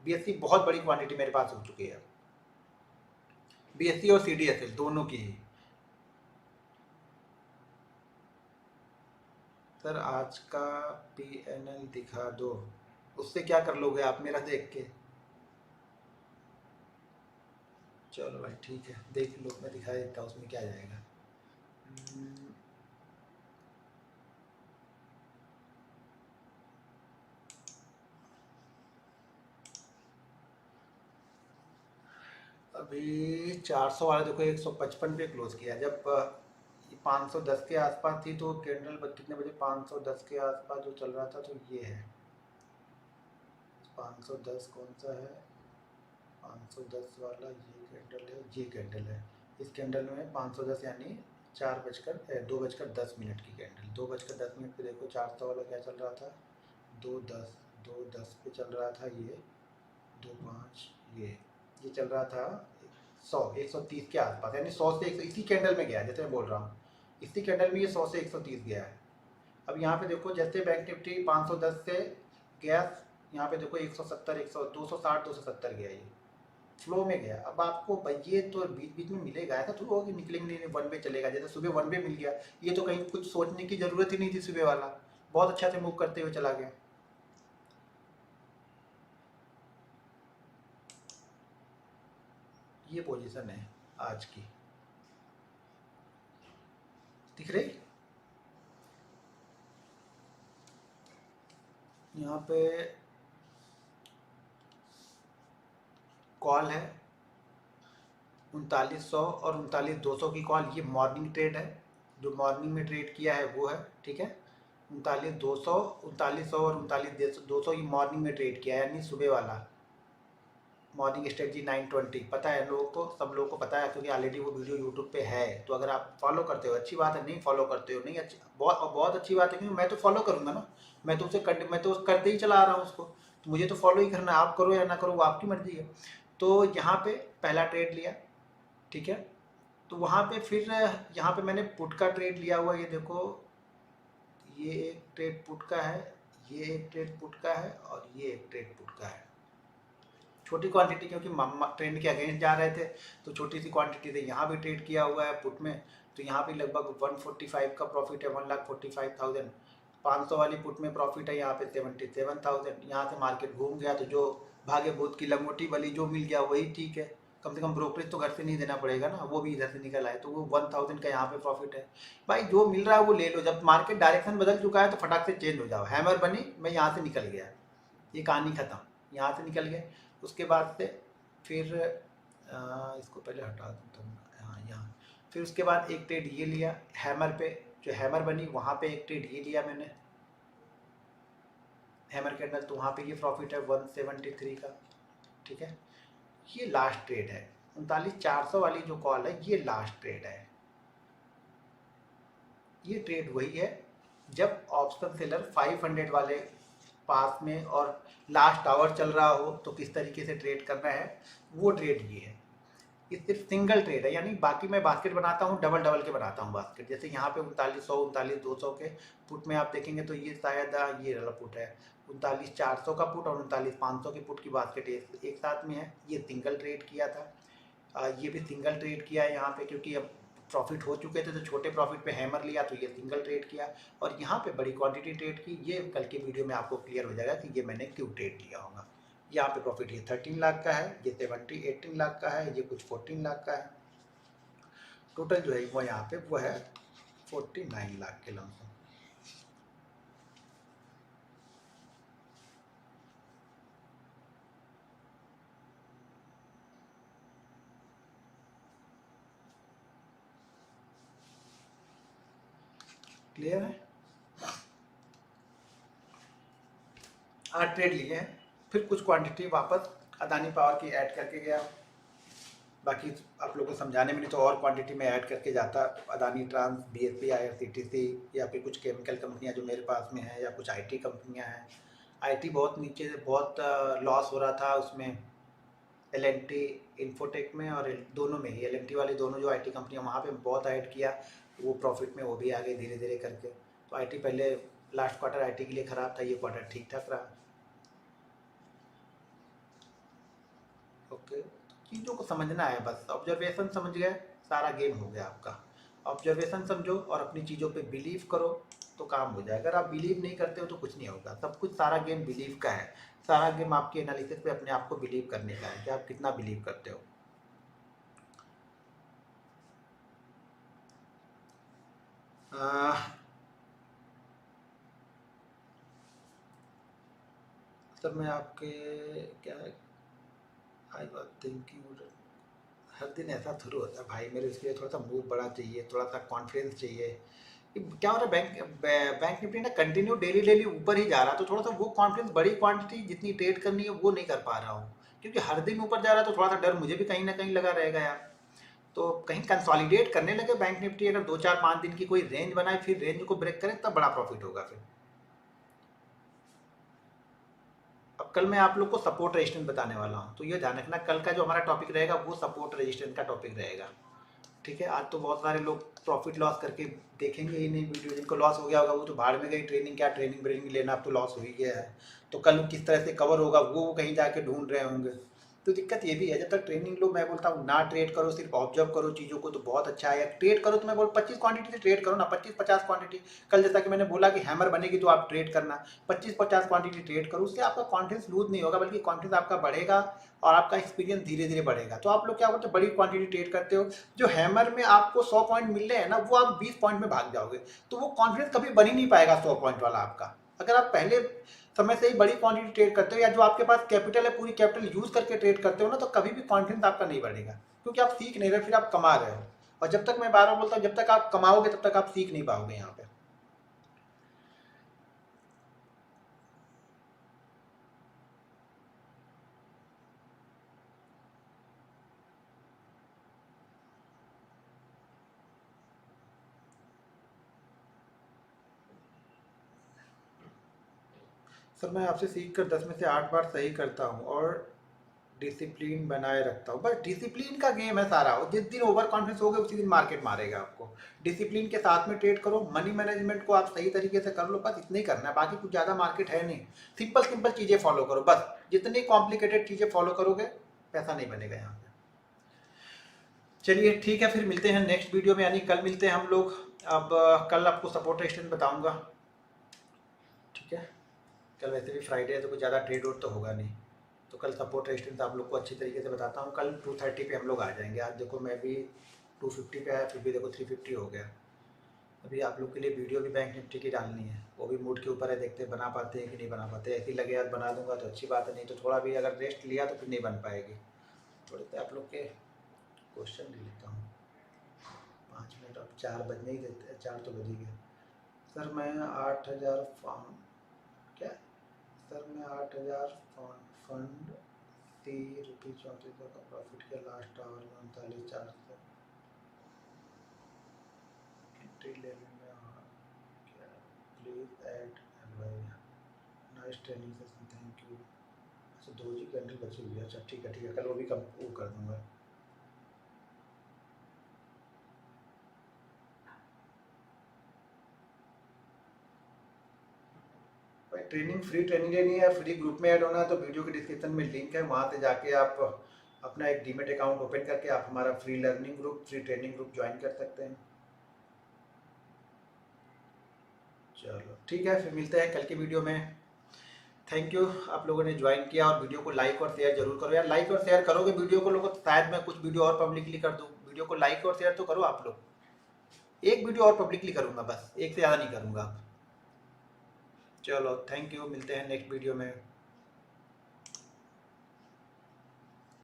बीएससी बहुत बड़ी क्वांटिटी मेरे पास हो चुकी है, बीएससी और सीडीएसएल दोनों की ही। सर आज का पीएनएल दिखा दो, उससे क्या कर लोगे आप मेरा देख के? चलो भाई ठीक है, देख लो, मैं दिखा देता हूँ, उसमें क्या जाएगा। अभी 400 वाला देखो 155 पे क्लोज किया। जब 510 के आसपास थी तो कैंडल कितने बजे 510 के आसपास जो चल रहा था, तो ये है 510 कौन सा है, 510 वाला ये कैंडल है, ये कैंडल है। इस कैंडल में 510 यानी 2:10 की कैंडल, 2:10 पे देखो 400 वाला क्या चल रहा था, 2:10 पे चल रहा था ये, 2:05 ये चल रहा था 130 के आसपास, यानी 100 से 100 इसी कैंडल में गया, जैसे मैं बोल रहा हूँ इसी कैंडल में ये 100 से 130 गया है। अब यहाँ पे देखो जैसे बैंक निफ्टी 510 से गया, यहाँ पे देखो 170 100 260 270 गया, ये फ्लो में गया। अब आपको ये तो बीच बीच में मिलेगा, ऐसा तो होगा कि निकलेंगे नहीं, वन वे चलेगा। जैसे सुबह वन वे मिल गया, ये तो कहीं कुछ सोचने की जरूरत ही नहीं थी, सुबह वाला बहुत अच्छा से मूव करते हुए चला गया। ये पोजीशन है आज की, दिख रही? यहाँ पे कॉल है 3900 और 39200 की कॉल, ये मॉर्निंग ट्रेड है, जो मॉर्निंग में ट्रेड किया है वो है, ठीक है। 39200, 3900 और 39200 ये मॉर्निंग में ट्रेड किया है, यानी सुबह वाला मॉर्निंग स्ट्रेटजी 920। पता है लोगों को, सब लोगों को पता है, क्योंकि ऑलरेडी वो वीडियो यूट्यूब पे है। तो अगर आप फॉलो करते हो अच्छी बात है, नहीं फॉलो करते हो नहीं अच्छी, बहुत बहुत अच्छी बात है, क्योंकि मैं तो फॉलो करूँगा ना, मैं तो करते ही चला आ रहा हूँ उसको, तो मुझे तो फॉलो ही करना है। आप करो या ना करो वो आपकी मर्जी है। तो यहाँ पे पहला ट्रेड लिया, ठीक है। तो वहाँ पे फिर यहाँ पे मैंने पुट का ट्रेड लिया हुआ, ये देखो, ये एक ट्रेड पुट का है, ये एक ट्रेड पुट का है और ये एक ट्रेड पुट का है। छोटी क्वांटिटी, क्योंकि ट्रेंड के अगेंस्ट जा रहे थे तो छोटी सी क्वांटिटी से यहाँ भी ट्रेड किया हुआ है पुट में। तो यहाँ भी लगभग 145 का प्रॉफिट है, 1,45,000। 500 वाली पुट में प्रॉफिट है यहाँ पे 77,000। यहाँ से मार्केट घूम गया तो जो भागे भूत की लंगोटी वाली जो मिल गया वही ठीक है, कम से कम ब्रोकरेज तो घर से नहीं देना पड़ेगा ना, वो भी इधर से निकल आए, तो वो 1000 का यहाँ पे प्रॉफिट है। भाई जो मिल रहा है वो ले लो, जब मार्केट डायरेक्शन बदल चुका है तो फटाक से चेंज हो जाओ। हैमर बनी, मैं यहाँ से निकल गया, ये कहानी खत्म, यहाँ से निकल गए। उसके बाद से फिर इसको पहले हटा दूँ तो, हाँ यहाँ, फिर उसके बाद एक ट्रेड ये लिया हैमर पे, जो हैमर बनी वहाँ पे एक ट्रेड ये लिया मैंने हैमर के अंदर, तो वहाँ पे ये प्रॉफिट है 173 का, ठीक है। ये लास्ट ट्रेड है 39400 वाली जो कॉल है, ये लास्ट ट्रेड है। ये ट्रेड वही है जब ऑप्शन सेलर 500 वाले पास में और लास्ट आवर चल रहा हो तो किस तरीके से ट्रेड करना है, वो ट्रेड ये है। ये सिर्फ सिंगल ट्रेड है, यानी बाकी मैं बास्केट बनाता हूँ, डबल डबल के बनाता हूँ बास्केट। जैसे यहाँ पे 3900 39200 के पुट में आप देखेंगे तो ये शायद ये वाला पुट है 39400 का पुट और 39500 की पुट की बास्केट एक साथ में है। ये सिंगल ट्रेड किया था, ये भी सिंगल ट्रेड किया है यहाँ पे, क्योंकि अब प्रॉफिट हो चुके थे तो छोटे प्रॉफिट पे हैमर लिया, तो ये सिंगल ट्रेड किया। और यहाँ पे बड़ी क्वांटिटी ट्रेड की, ये कल के वीडियो में आपको क्लियर हो जाएगा कि ये मैंने क्यों ट्रेड किया होगा। यहाँ पे प्रॉफिट ये 13 लाख का है, ये 18 लाख का है, ये कुछ 14 लाख का है। टोटल जो है वो यहाँ पे वो है 49 लाख के लमसम। क्लियर है? 8 ट्रेड लिए हैं, फिर कुछ क्वांटिटी वापस अदानी पावर की ऐड करके गया। बाकी आप लोगों को समझाने में नहीं तो और क्वांटिटी में ऐड करके जाता। अदानी ट्रांस, बीएसपी, आईआरसीटीसी या फिर कुछ केमिकल कंपनियां जो मेरे पास में है, या कुछ आईटी कंपनियां हैं। आईटी बहुत नीचे, बहुत लॉस हो रहा था उसमें, एलएनटी, इन्फोटेक में, और दोनों में ही, एलएनटी वाली दोनों जो आईटी कंपनियां, वहाँ पे बहुत ऐड किया, वो प्रॉफिट में वो भी आ गए धीरे धीरे करके। तो आईटी पहले, लास्ट क्वार्टर आईटी के लिए ख़राब था, ये क्वार्टर ठीक ठाक रहा। ओके, चीज़ों को समझना है बस, ऑब्जर्वेशन समझ गए, सारा गेम हो गया आपका। ऑब्जर्वेशन समझो और अपनी चीज़ों पे बिलीव करो तो काम हो जाएगा। अगर आप बिलीव नहीं करते हो तो कुछ नहीं होगा। सब कुछ, सारा गेम बिलीव का है। सारा गेम आपके एनालिसिस पे अपने आप को बिलीव करने का है कि आप कितना बिलीव करते हो। सर मैं आपके, क्या, आई वॉज थिंकिंग, हर दिन ऐसा थोड़ा होता है भाई मेरे, इसलिए थोड़ा सा मूव बड़ा चाहिए, थोड़ा सा कॉन्फिडेंस चाहिए। क्या हो रहा है, बैंक निफ्टी ना कंटिन्यू डेली डेली ऊपर ही जा रहा है, तो थोड़ा सा वो कॉन्फिडेंस, बड़ी क्वांटिटी जितनी ट्रेड करनी है वो नहीं कर पा रहा हूँ, क्योंकि हर दिन ऊपर जा रहा है तो थोड़ा सा डर मुझे भी कहीं ना कहीं लगा रहेगा यार। तो कहीं कंसोलिडेट करने लगे बैंक निफ्टी, अगर 2 4 5 दिन की कोई रेंज बनाए, फिर रेंज को ब्रेक करे, तब बड़ा प्रॉफिट होगा फिर। अब कल मैं आप लोग को सपोर्ट रेजिस्टेंस बताने वाला हूँ, तो ये ध्यान रखना, कल का जो हमारा टॉपिक रहेगा वो सपोर्ट रेजिस्टेंस का टॉपिक रहेगा। ठीक है, आज तो बहुत सारे लोग प्रॉफिट लॉस करके देखेंगे ही नहीं वीडियो, जिनको लॉस हो गया होगा वो तो भाड़ में गई, ट्रेनिंग क्या ट्रेनिंग ब्रेनिंग लेना, अब तो लॉस हो ही गया है। तो कल किस तरह से कवर होगा वो कहीं जाके ढूंढ रहे होंगे। तो दिक्कत ये भी है, जब तक ट्रेनिंग लो, मैं बोलता हूँ ना ट्रेड करो, सिर्फ ऑब्जर्व करो चीज़ों को, तो बहुत अच्छा है। ट्रेड करो तो मैं बोल 25 क्वांटिटी से ट्रेड करो ना, 25 50 क्वांटिटी। कल जैसा कि मैंने बोला कि हैमर बनेगी तो आप ट्रेड करना, 25 50 क्वांटिटी ट्रेड करो, उससे आपका कॉन्फिडेंस लूज नहीं होगा, बल्कि कॉन्फिडेंस आपका बढ़ेगा और आपका एक्सपीरियंस धीरे धीरे बढ़ेगा। तो आप लोग क्या करते हो, बड़ी क्वांटिटी ट्रेड करते हो, जो हैमर में आपको 100 पॉइंट मिल रहे हैं ना, वो आप 20 पॉइंट में भाग जाओगे, तो वो कॉन्फिडेंस कभी बन ही नहीं पाएगा 100 पॉइंट वाला आपका। अगर आप पहले समय से ही बड़ी क्वांटिटी ट्रेड करते हो, या जो आपके पास कैपिटल है पूरी कैपिटल यूज करके ट्रेड करते हो ना, तो कभी भी कॉन्फिडेंस आपका नहीं बढ़ेगा, क्योंकि आप सीख नहीं रहे, फिर आप कमा रहे हो। और जब तक, मैं बार बोलता हूँ, जब तक आप कमाओगे तब तक आप सीख नहीं पाओगे यहाँ पे। सर मैं आपसे सीख कर 10 में से 8 बार सही करता हूँ और डिसिप्लिन बनाए रखता हूँ। बस डिसिप्लिन का गेम है सारा, जिस दिन ओवर कॉन्फिडेंस हो गए उसी दिन मार्केट मारेगा आपको। डिसिप्लिन के साथ में ट्रेड करो, मनी मैनेजमेंट को आप सही तरीके से कर लो, बस इतना ही करना है, बाकी कुछ ज़्यादा मार्केट है नहीं। सिंपल सिंपल चीज़ें फॉलो करो बस, जितनी कॉम्प्लिकेटेड चीज़ें फॉलो करोगे पैसा नहीं बनेगा यहाँ पे। चलिए ठीक है, फिर मिलते हैं नेक्स्ट वीडियो में, यानी कल मिलते हैं हम लोग। अब कल आपको सपोर्ट रेजिस्टेंस बताऊंगा। ठीक है, कल वैसे भी फ्राइडे है तो कुछ ज़्यादा ट्रेड वोड तो होगा नहीं, तो कल सपोर्ट रेजिस्टेंस आप लोग को अच्छी तरीके से बताता हूँ। कल 230 पे हम लोग आ जाएंगे। आज देखो मैं भी 250 पे आया, फिर भी देखो 350 हो गया। अभी आप लोग के लिए वीडियो भी बैंक निफ्टी की डालनी है, वो भी मूड के ऊपर है, देखते हैं बना पाते हैं कि नहीं बना पाते। ऐसी लगे आज बना दूंगा तो अच्छी बात है, नहीं तो थोड़ा भी अगर रेस्ट लिया तो फिर नहीं बन पाएगी। थोड़े से आप लोग के क्वेश्चन ले लेता हूँ। 5 मिनट, अब 4 बजने ही देते हैं, 4 तो बज ही गए। सर मैं 8000 क्या, सर मैं 8000 फंड ₹34 का प्रॉफिट किया लास्ट आवर में, 39,400 एंट्री ले लूँगा। हाँ क्या, please add advice, nice training session, thank you. अच्छा 2 जी कैंडल बची हुई है, अच्छा ठीक है ठीक है, कल वो भी कम वो कर दूँगा। भाई ट्रेनिंग, फ्री ट्रेनिंग लेनी है, फ्री ग्रुप में ऐड होना है तो वीडियो के डिस्क्रिप्शन में लिंक है, वहाँ से जाके आप अपना एक डीमेट अकाउंट ओपन करके आप हमारा free learning group, free training group join कर सकते हैं। चलो ठीक है, फिर मिलते हैं कल की वीडियो में। थैंक यू, आप लोगों ने ज्वाइन किया, और वीडियो को लाइक और शेयर जरूर करो यार। लाइक और शेयर करोगे वीडियो को लोगों, तो शायद मैं कुछ वीडियो और पब्लिकली कर दूँ। वीडियो को लाइक और शेयर तो करो आप लोग। एक वीडियो और पब्लिकली करूँगा बस, एक से ज़्यादा नहीं करूँगा। चलो थैंक यू, मिलते हैं नेक्स्ट वीडियो में।